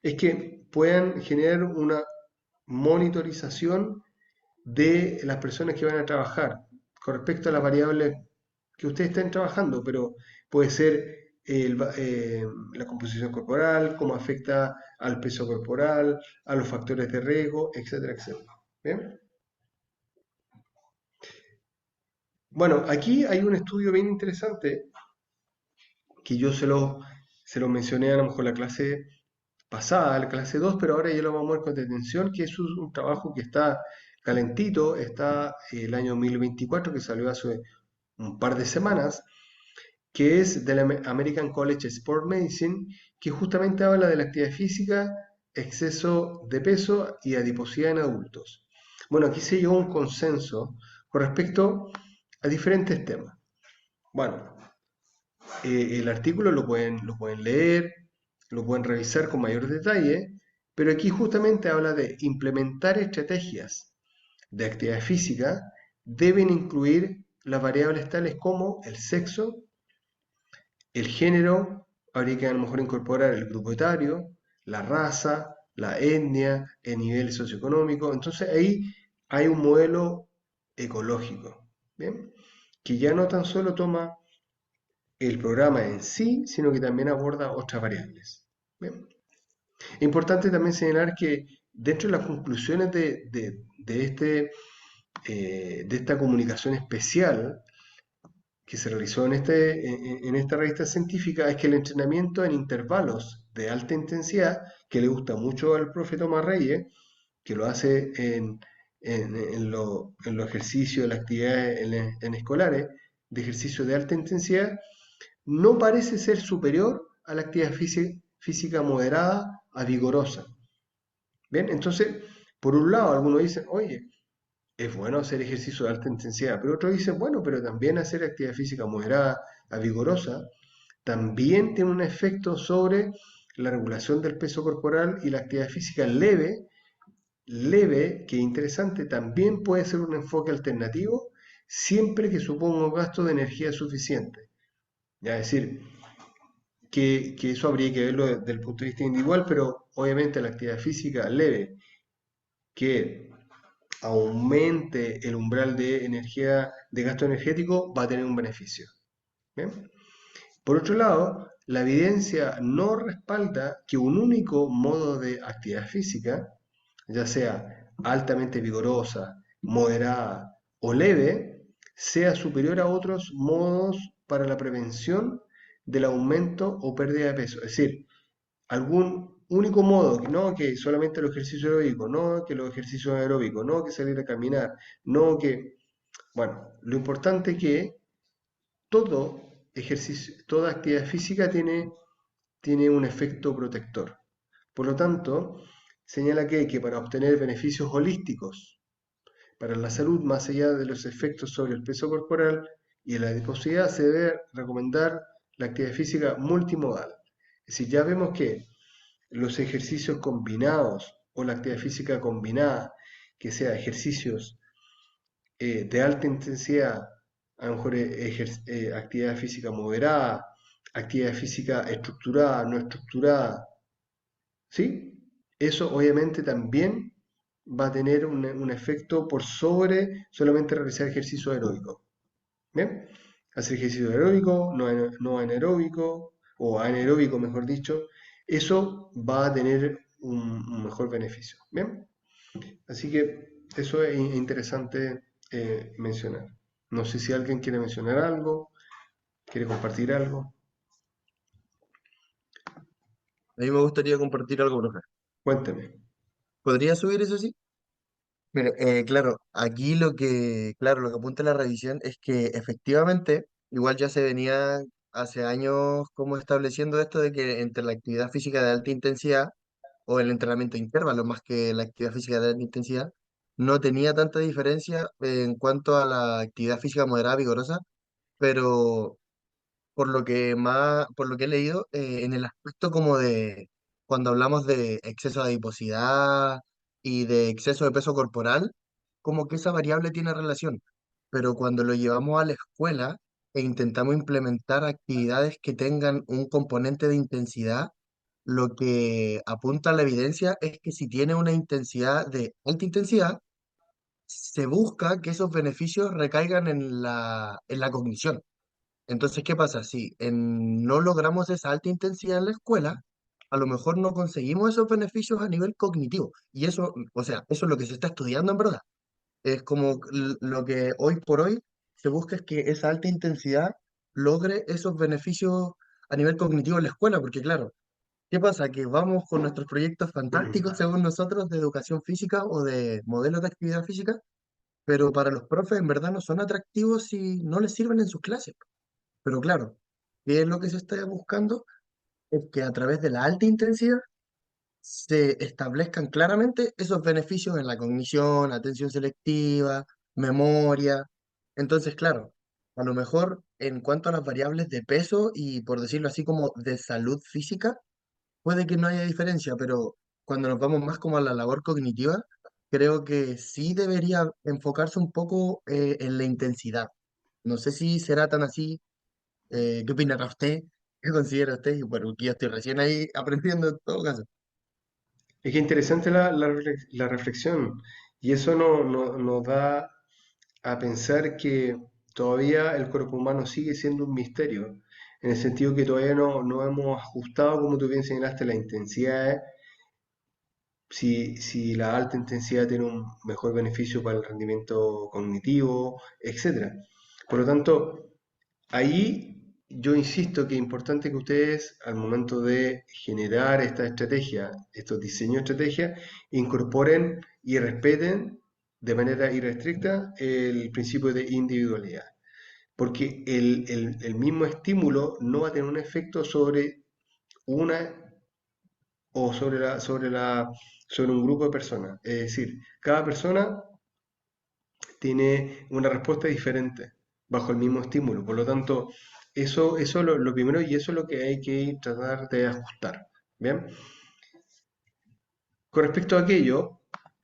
es que puedan generar una monitorización de las personas que van a trabajar con respecto a las variables que ustedes estén trabajando, pero puede ser la composición corporal, cómo afecta al peso corporal, a los factores de riesgo, etcétera, etcétera. ¿Bien? Bueno, aquí hay un estudio bien interesante que yo se lo mencioné a lo mejor la clase pasada, la clase 2, pero ahora ya lo vamos a ver con detención, que es un trabajo que está calentito, está el año 2024, que salió hace un par de semanas, que es de la American College Sport Medicine, que justamente habla de la actividad física, exceso de peso y adiposidad en adultos. Bueno, aquí se llegó a un consenso con respecto a diferentes temas. Bueno, el artículo lo pueden leer, lo pueden revisar con mayor detalle, pero aquí justamente habla de implementar estrategias de actividad física, deben incluir las variables tales como el sexo, el género, habría que a lo mejor incorporar el grupo etario, la raza, la etnia, el nivel socioeconómico. Entonces ahí hay un modelo ecológico, ¿bien? Que ya no tan solo toma el programa en sí, sino que también aborda otras variables. ¿Bien? Importante también señalar que dentro de las conclusiones de esta comunicación especial que se realizó en esta revista científica es que el entrenamiento en intervalos de alta intensidad, que le gusta mucho al profe Tomás Reyes, que lo hace en los ejercicios, en las actividades en escolares, de ejercicio de alta intensidad, no parece ser superior a la actividad física moderada a vigorosa. ¿Bien? Entonces, por un lado, algunos dicen, oye, es bueno hacer ejercicio de alta intensidad, pero otros dicen, bueno, pero también hacer actividad física moderada a vigorosa también tiene un efecto sobre la regulación del peso corporal y la actividad física leve, que interesante, también puede ser un enfoque alternativo siempre que suponga un gasto de energía suficiente. Ya, es decir, que eso habría que verlo desde el punto de vista individual, pero obviamente la actividad física leve que aumente el umbral de energía, de gasto energético, va a tener un beneficio. ¿Bien? Por otro lado, la evidencia no respalda que un único modo de actividad física, ya sea altamente vigorosa, moderada o leve, sea superior a otros modos para la prevención del aumento o pérdida de peso. Es decir, algún único modo, no que solamente los ejercicios aeróbicos, no que los ejercicios aeróbicos, no que salir a caminar, no que... Bueno, lo importante es que todo ejercicio, toda actividad física tiene un efecto protector. Por lo tanto, señala que para obtener beneficios holísticos para la salud, más allá de los efectos sobre el peso corporal y la adiposidad, se debe recomendar la actividad física multimodal. Es decir, ya vemos que los ejercicios combinados o la actividad física combinada, que sea ejercicios de alta intensidad, a lo mejor actividad física moderada, actividad física estructurada, no estructurada, ¿sí? Eso obviamente también va a tener un efecto por sobre solamente realizar ejercicio aeróbico. ¿Bien? Hacer ejercicio aeróbico, no anaeróbico, o anaeróbico mejor dicho, eso va a tener un mejor beneficio. ¿Bien? Así que eso es interesante mencionar. No sé si alguien quiere mencionar algo, quiere compartir algo. A mí me gustaría compartir algo, profe. Cuénteme. ¿Podría subir eso sí? Mira, claro, aquí claro, lo que apunta la revisión es que efectivamente, igual ya se venía hace años como estableciendo esto de que entre la actividad física de alta intensidad o el entrenamiento de intervalo más que la actividad física de alta intensidad, no tenía tanta diferencia en cuanto a la actividad física moderada vigorosa, pero por lo que he leído, en el aspecto como de cuando hablamos de exceso de adiposidad y de exceso de peso corporal, como que esa variable tiene relación. Pero cuando lo llevamos a la escuela e intentamos implementar actividades que tengan un componente de intensidad, lo que apunta a la evidencia es que si tiene una intensidad de alta intensidad, se busca que esos beneficios recaigan en la cognición. Entonces, ¿qué pasa? Si no logramos esa alta intensidad en la escuela, a lo mejor no conseguimos esos beneficios a nivel cognitivo. Y eso, o sea, eso es lo que se está estudiando en verdad. Es como lo que hoy por hoy se busca es que esa alta intensidad logre esos beneficios a nivel cognitivo en la escuela, porque claro, ¿qué pasa? Que vamos con nuestros proyectos fantásticos, según nosotros, de educación física o de modelos de actividad física, pero para los profes en verdad no son atractivos si no les sirven en sus clases. Pero claro, ¿qué es lo que se está buscando? Es que a través de la alta intensidad se establezcan claramente esos beneficios en la cognición, atención selectiva, memoria. Entonces, claro, a lo mejor en cuanto a las variables de peso y por decirlo así como de salud física, puede que no haya diferencia, pero cuando nos vamos más como a la labor cognitiva, creo que sí debería enfocarse un poco en la intensidad. No sé si será tan así. ¿Qué opinará usted? ¿Qué considera usted? Y bueno, que yo estoy recién ahí aprendiendo en todo caso. Es que interesante la reflexión y eso nos da a pensar que todavía el cuerpo humano sigue siendo un misterio, en el sentido que todavía no hemos ajustado, como tú bien señalaste, las intensidades, si la alta intensidad tiene un mejor beneficio para el rendimiento cognitivo, etcétera. Por lo tanto, ahí yo insisto que es importante que ustedes, al momento de generar esta estrategia, estos diseños de estrategia, incorporen y respeten de manera irrestricta el principio de individualidad. Porque el mismo estímulo no va a tener un efecto sobre una o sobre un grupo de personas. Es decir, cada persona tiene una respuesta diferente bajo el mismo estímulo. Por lo tanto, eso es lo primero y eso es lo que hay que tratar de ajustar. ¿Bien? Con respecto a aquello,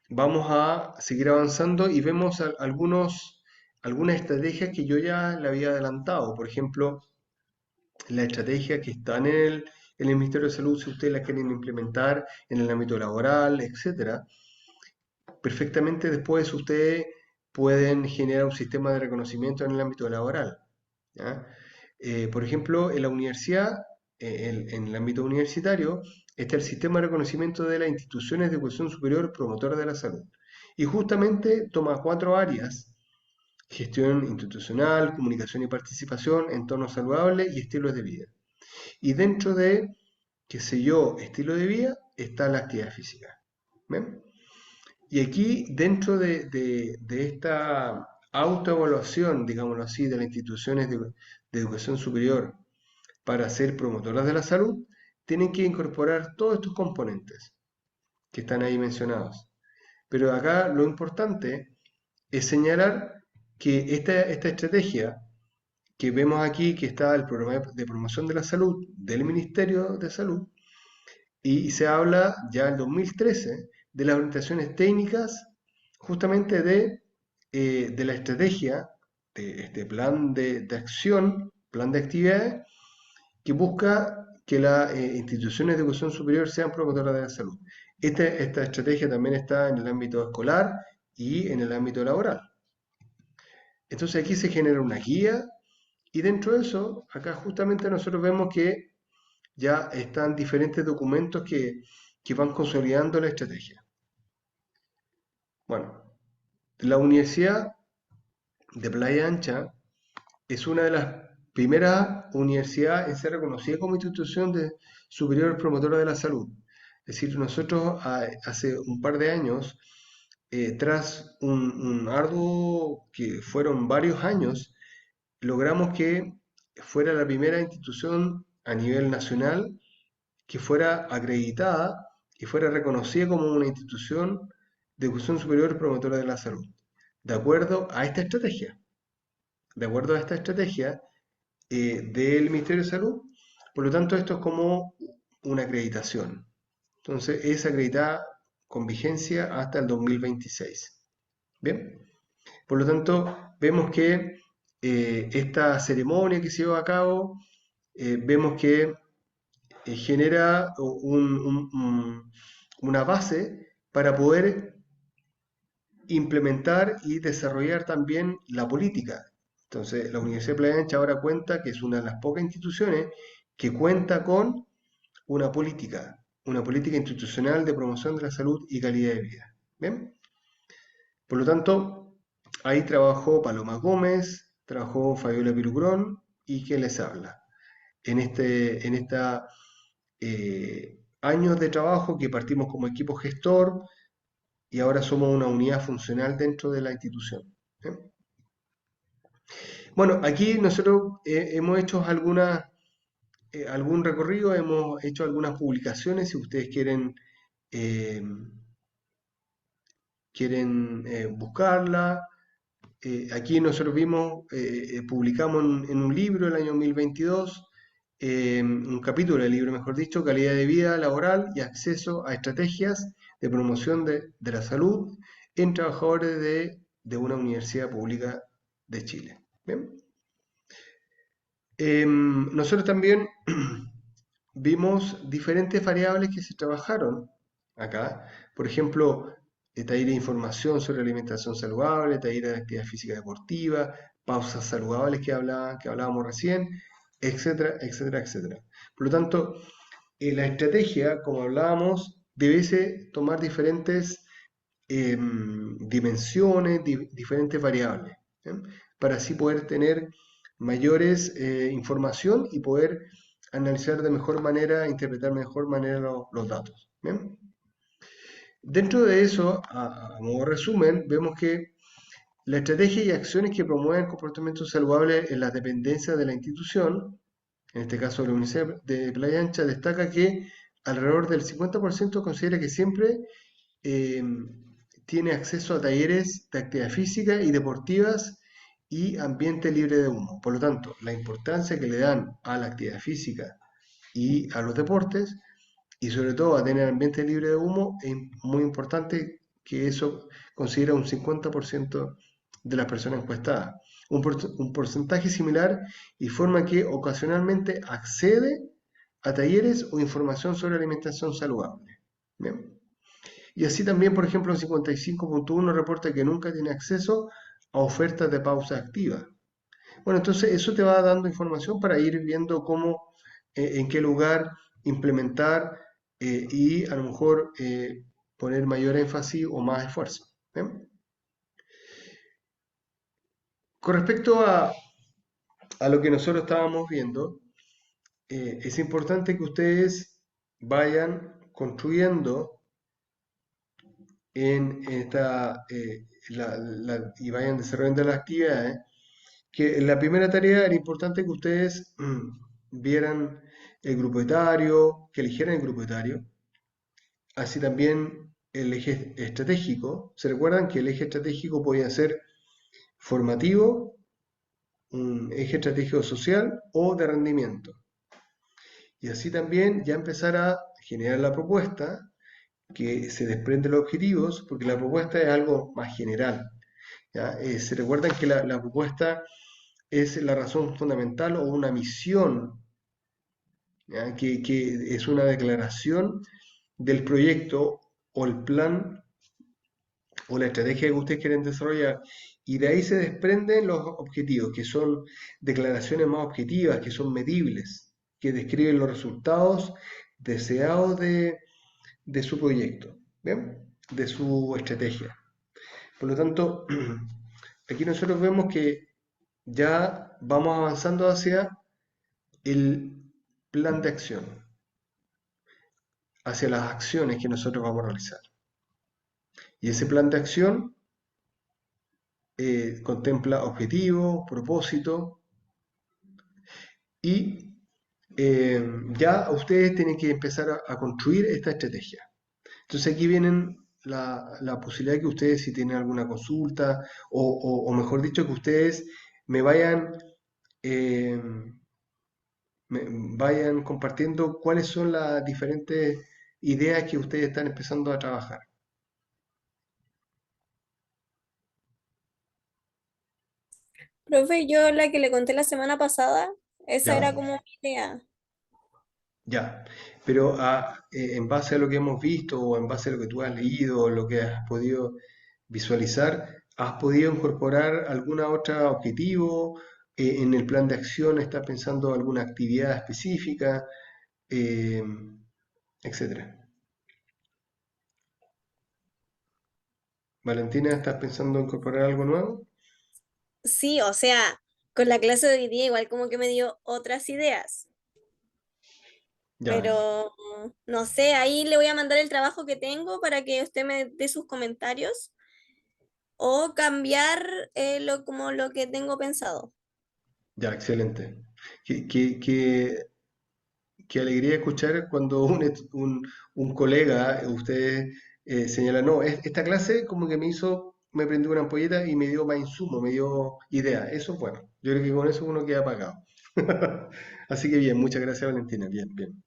vamos a seguir avanzando y vemos algunas estrategias que yo ya le había adelantado. Por ejemplo, las estrategias que están en el Ministerio de Salud, si ustedes las quieren implementar en el ámbito laboral, etcétera, perfectamente después ustedes pueden generar un sistema de reconocimiento en el ámbito laboral. ¿Ya? Por ejemplo, en la universidad, en el ámbito universitario, está el sistema de reconocimiento de las instituciones de educación superior promotoras de la salud. Y justamente toma cuatro áreas: gestión institucional, comunicación y participación, entorno saludable y estilos de vida. Y dentro de, qué sé yo, estilo de vida, está la actividad física. ¿Ven? Y aquí, dentro de esta autoevaluación, digámoslo así, de las instituciones de educación superior para ser promotoras de la salud, tienen que incorporar todos estos componentes que están ahí mencionados. Pero acá lo importante es señalar que esta estrategia que vemos aquí, que está el programa de promoción de la salud del Ministerio de Salud, y se habla ya en 2013 de las orientaciones técnicas justamente de la estrategia, de este plan de acción, plan de actividades, que busca que las instituciones de educación superior sean promotoras de la salud. Esta estrategia también está en el ámbito escolar y en el ámbito laboral. Entonces aquí se genera una guía y dentro de eso, acá justamente nosotros vemos que ya están diferentes documentos que van consolidando la estrategia. Bueno, la Universidad de Playa Ancha es una de las primeras universidades en ser reconocida como institución superior promotora de la salud. Es decir, nosotros hace un par de años, tras un arduo que fueron varios años, logramos que fuera la primera institución a nivel nacional que fuera acreditada y fuera reconocida como una institución de educación superior promotora de la salud, de acuerdo a esta estrategia. De acuerdo a esta estrategia del Ministerio de Salud, por lo tanto esto es como una acreditación. Entonces es acreditada con vigencia hasta el 2026. Bien, por lo tanto vemos que esta ceremonia que se lleva a cabo, vemos que genera una base para poder implementar y desarrollar también la política. Entonces, la Universidad de Playa Ancha ahora cuenta que es una de las pocas instituciones que cuenta con una política institucional de promoción de la salud y calidad de vida. ¿Bien? Por lo tanto, ahí trabajó Paloma Gómez, trabajó Fabiola Pirugrón y quien les habla. En esta años de trabajo que partimos como equipo gestor y ahora somos una unidad funcional dentro de la institución. ¿Eh? Bueno, aquí nosotros hemos hecho algún recorrido, hemos hecho algunas publicaciones, si ustedes eh, quieren buscarla. Aquí nosotros publicamos en un libro el año 2022, un capítulo del libro, mejor dicho, calidad de vida laboral y acceso a estrategias de promoción de la salud en trabajadores de una universidad pública de Chile. ¿Bien? Nosotros también vimos diferentes variables que se trabajaron acá. Por ejemplo, taller de información sobre alimentación saludable, taller de actividad física deportiva, pausas saludables que hablábamos recién, etcétera, etcétera, etcétera. Por lo tanto, la estrategia, como hablábamos, debe tomar diferentes dimensiones, diferentes variables, ¿eh? Para así poder tener mayores información y poder analizar de mejor manera, interpretar de mejor manera los datos. ¿Bien? Dentro de eso, a modo resumen, vemos que la estrategia y acciones que promueven comportamientos saludables en las dependencias de la institución, en este caso la Universidad de Playa Ancha, destaca que alrededor del 50% considera que siempre eh, tiene acceso a talleres de actividad física y deportivas y ambiente libre de humo. Por lo tanto, la importancia que le dan a la actividad física y a los deportes, y sobre todo a tener ambiente libre de humo, es muy importante que eso considera un 50% de las personas encuestadas. Un porcentaje similar y forma que ocasionalmente accede a talleres o información sobre alimentación saludable. ¿Bien? Y así también, por ejemplo, el 55.1 reporta que nunca tiene acceso a ofertas de pausa activa. Bueno, entonces eso te va dando información para ir viendo cómo, en qué lugar implementar y a lo mejor poner mayor énfasis o más esfuerzo. ¿Bien? Con respecto a lo que nosotros estábamos viendo, es importante que ustedes vayan construyendo en y vayan desarrollando las actividades, que en la primera tarea era importante que ustedes vieran el grupo etario, que eligieran el grupo etario, así también el eje estratégico. ¿Se recuerdan que el eje estratégico podía ser formativo, un eje estratégico social o de rendimiento? Y así también ya empezar a generar la propuesta que se desprende de los objetivos, porque la propuesta es algo más general. ¿Ya? Se recuerdan que la propuesta es la razón fundamental o una misión, ¿ya? Que es una declaración del proyecto o el plan o la estrategia que ustedes quieren desarrollar. Y de ahí se desprenden los objetivos, que son declaraciones más objetivas, que son medibles, que describen los resultados deseados de su proyecto, ¿bien? De su estrategia. Por lo tanto, aquí nosotros vemos que ya vamos avanzando hacia el plan de acción, hacia las acciones que nosotros vamos a realizar. Y ese plan de acción contempla objetivo, propósito y ya ustedes tienen que empezar a construir esta estrategia. Entonces aquí vienen la posibilidad que ustedes, si tienen alguna consulta, o mejor dicho, que ustedes me vayan, eh, vayan compartiendo cuáles son las diferentes ideas que ustedes están empezando a trabajar. Profe, yo la que le conté la semana pasada, esa ¿Ya? era como mi idea. Ya, pero en base a lo que hemos visto o en base a lo que tú has leído o lo que has podido visualizar, ¿has podido incorporar alguna otra objetivo en el plan de acción? ¿Estás pensando alguna actividad específica, eh, etcétera? Valentina, ¿estás pensando incorporar algo nuevo? Sí, o sea, con la clase de hoy día igual como que me dio otras ideas, Ya, pero no sé, ahí le voy a mandar el trabajo que tengo para que usted me dé sus comentarios o cambiar como lo que tengo pensado. ya, excelente. Qué alegría escuchar cuando un colega, usted señala, no, esta clase como que me hizo, me prendió una ampolleta y me dio más insumo, me dio idea. Eso es bueno. Yo creo que con eso uno queda pagado. Así que bien, muchas gracias Valentina. Bien, bien.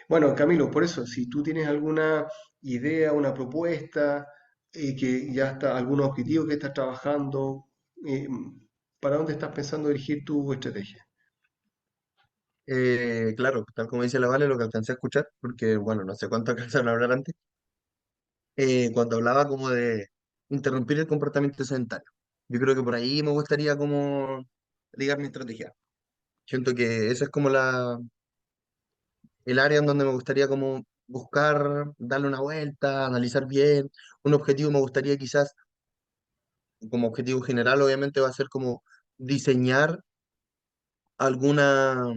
Bueno, Camilo, por eso, si tú tienes alguna idea, una propuesta, que ya está, algún objetivo que estás trabajando, eh, ¿para dónde estás pensando dirigir tu estrategia? Claro, tal como dice la Vale, lo que alcancé a escuchar, porque bueno, no sé cuánto alcanzaron a hablar antes, cuando hablaba como de interrumpir el comportamiento sedentario. Yo creo que por ahí me gustaría como ligar mi estrategia. Siento que esa es como el área en donde me gustaría como buscar, darle una vuelta, analizar bien. Un objetivo me gustaría quizás, como objetivo general, obviamente va a ser como diseñar alguna,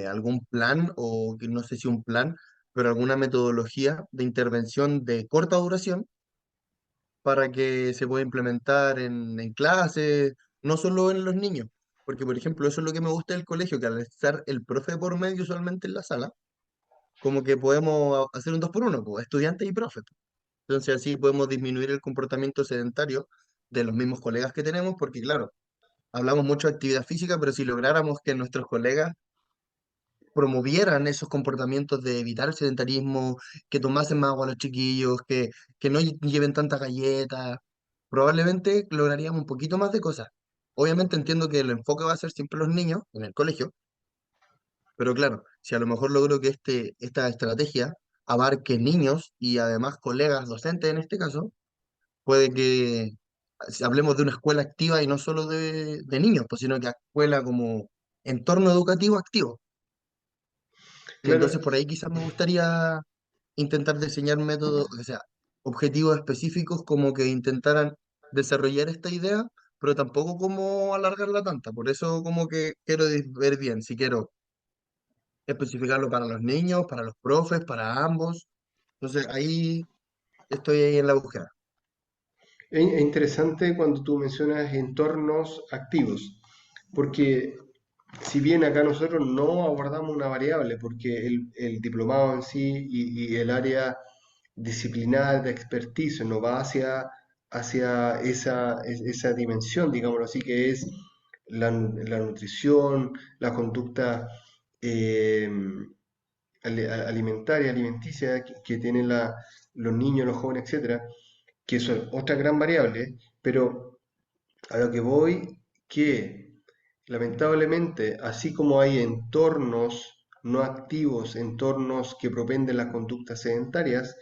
algún plan, o que no sé si un plan, pero alguna metodología de intervención de corta duración para que se pueda implementar en clases, no solo en los niños. Porque, por ejemplo, eso es lo que me gusta del colegio, que al estar el profe por medio usualmente en la sala, como que podemos hacer un dos por uno, pues, estudiante y profe. Entonces así podemos disminuir el comportamiento sedentario de los mismos colegas que tenemos, porque claro, hablamos mucho de actividad física, pero si lográramos que nuestros colegas promovieran esos comportamientos de evitar el sedentarismo, que tomasen más agua los chiquillos, que no lleven tanta galleta, probablemente lograríamos un poquito más de cosas. Obviamente entiendo que el enfoque va a ser siempre los niños en el colegio, pero claro, si a lo mejor logro que esta estrategia abarque niños y además colegas docentes en este caso, puede que si hablemos de una escuela activa y no solo de niños, pues, sino que escuela como entorno educativo activo. Y Claro, entonces por ahí quizás me gustaría intentar diseñar métodos, o sea, objetivos específicos como que intentaran desarrollar esta idea, pero tampoco como alargarla tanta. Por eso como que quiero ver bien si quiero especificarlo para los niños, para los profes, para ambos. Entonces ahí estoy ahí en la búsqueda. es interesante cuando tú mencionas entornos activos, porque si bien acá nosotros no abordamos una variable, porque el diplomado en sí y el área disciplinar de expertise no va hacia esa dimensión, digámoslo así, que es la nutrición, la conducta eh, alimentaria, alimenticia que tienen los niños, los jóvenes, etcétera, que son otra gran variable, pero a lo que voy, que lamentablemente, así como hay entornos no activos, entornos que propenden las conductas sedentarias,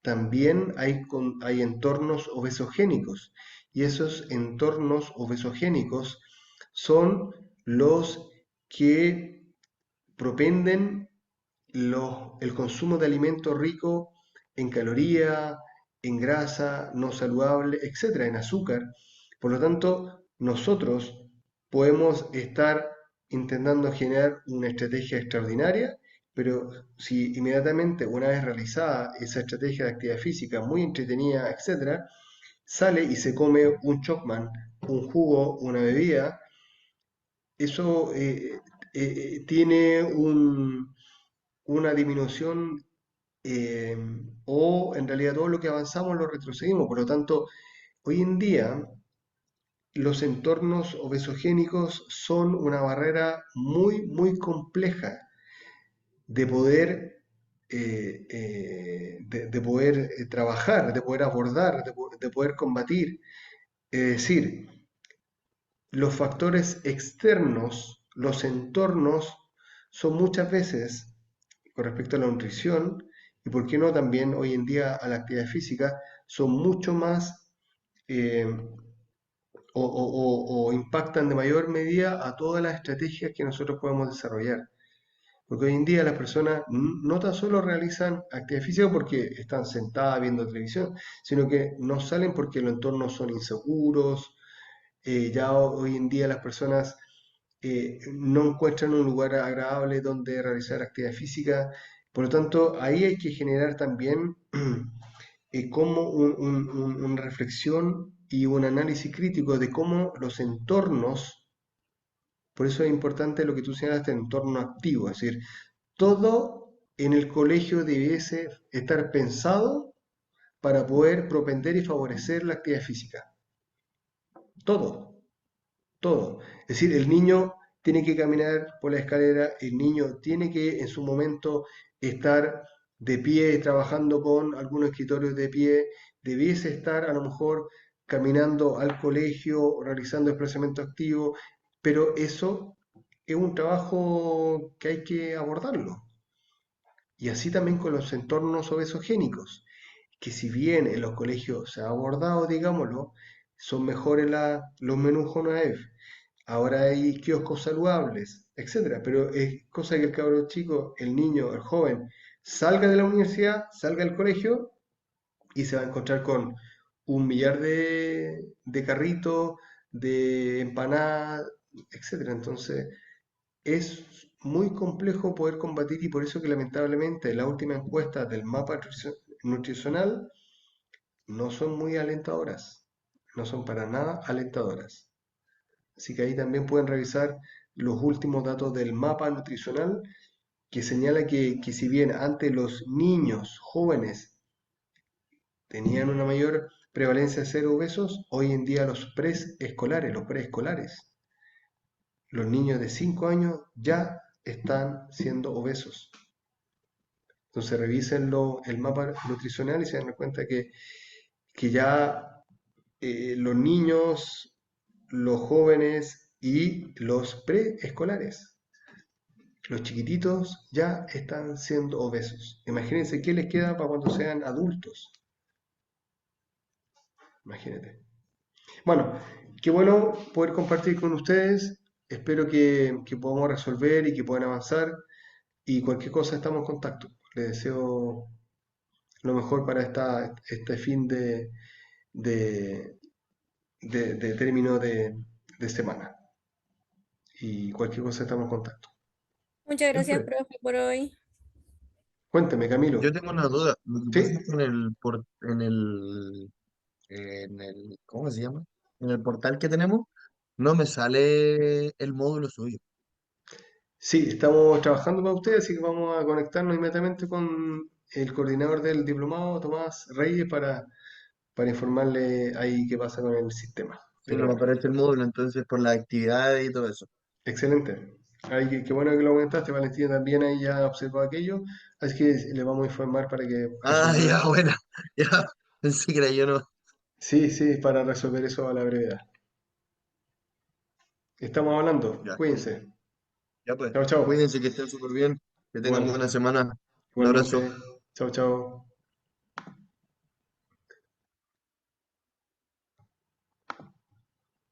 también hay entornos obesogénicos. Y esos entornos obesogénicos son los que propenden el consumo de alimentos ricos en caloría, en grasa no saludable, etcétera, en azúcar. Por lo tanto, nosotros podemos estar intentando generar una estrategia extraordinaria, pero si inmediatamente, una vez realizada esa estrategia de actividad física muy entretenida, etcétera, sale y se come un Chocman, un jugo, una bebida, eso tiene una disminución eh, o en realidad todo lo que avanzamos lo retrocedimos. Por lo tanto, hoy en día los entornos obesogénicos son una barrera muy, muy compleja de poder, de poder trabajar, de poder abordar, de poder combatir. Es decir, los factores externos, los entornos, son muchas veces, con respecto a la nutrición, y por qué no también hoy en día a la actividad física, son mucho más eh, o impactan de mayor medida a todas las estrategias que nosotros podemos desarrollar. Porque hoy en día las personas no tan solo realizan actividad física porque están sentadas viendo televisión, sino que no salen porque los entornos son inseguros. Ya hoy en día las personas no encuentran un lugar agradable donde realizar actividad física. Por lo tanto, ahí hay que generar también como una reflexión y un análisis crítico de cómo los entornos, por eso es importante lo que tú señalaste, entorno activo, es decir, todo en el colegio debiese estar pensado para poder propender y favorecer la actividad física. Todo, todo. Es decir, el niño tiene que caminar por la escalera, el niño tiene que en su momento estar de pie, trabajando con algunos escritorios de pie, debiese estar a lo mejor caminando al colegio, realizando desplazamiento activo, pero eso es un trabajo que hay que abordarlo. Y así también con los entornos obesogénicos, que si bien en los colegios se ha abordado, digámoslo, son mejores los menús Honaef. Ahora hay kioscos saludables, etcétera. Pero es cosa que el cabro chico, el niño, el joven, salga de la universidad, salga del colegio y se va a encontrar con un millar de carritos, de empanadas, etcétera. Entonces, es muy complejo poder combatir y por eso que lamentablemente las últimas encuestas del mapa nutricional no son muy alentadoras, no son para nada alentadoras. Así que ahí también pueden revisar los últimos datos del mapa nutricional que señala que si bien antes los niños jóvenes tenían una mayor prevalencia de ser obesos, hoy en día los preescolares, los niños de 5 años ya están siendo obesos. Entonces revisen el mapa nutricional y se dan cuenta que ya los niños, los jóvenes y los preescolares, los chiquititos ya están siendo obesos. Imagínense qué les queda para cuando sean adultos. Imagínate. Bueno, qué bueno poder compartir con ustedes. Espero que podamos resolver y que puedan avanzar. Y cualquier cosa estamos en contacto. Les deseo lo mejor para este fin de, de término de semana. Y cualquier cosa estamos en contacto. Muchas gracias, Siempre. profe, por hoy. Cuéntame, Yo Camilo. tengo una duda. Lo que pasa es que ¿Sí? ¿cómo se llama? En el portal que tenemos, no me sale el módulo suyo. Sí, estamos trabajando para ustedes, así que vamos a conectarnos inmediatamente con el coordinador del diplomado, Tomás Reyes, para informarle ahí qué pasa con el sistema. Sí, no me Pero aparece el módulo, entonces por las actividades y todo eso. excelente. Ay, qué bueno que lo comentaste, Valentina también ahí ya observó aquello, así que le vamos a informar para que Ah, resolver. ya, buena. Ya, pensé que era yo, no. Sí, sí, para resolver eso a la brevedad. Estamos hablando, Ya, cuídense. ya pues. Chao, chao. Cuídense, que estén súper bien, que tengan Igual, buena semana. Un abrazo. igualmente. Chao, chao.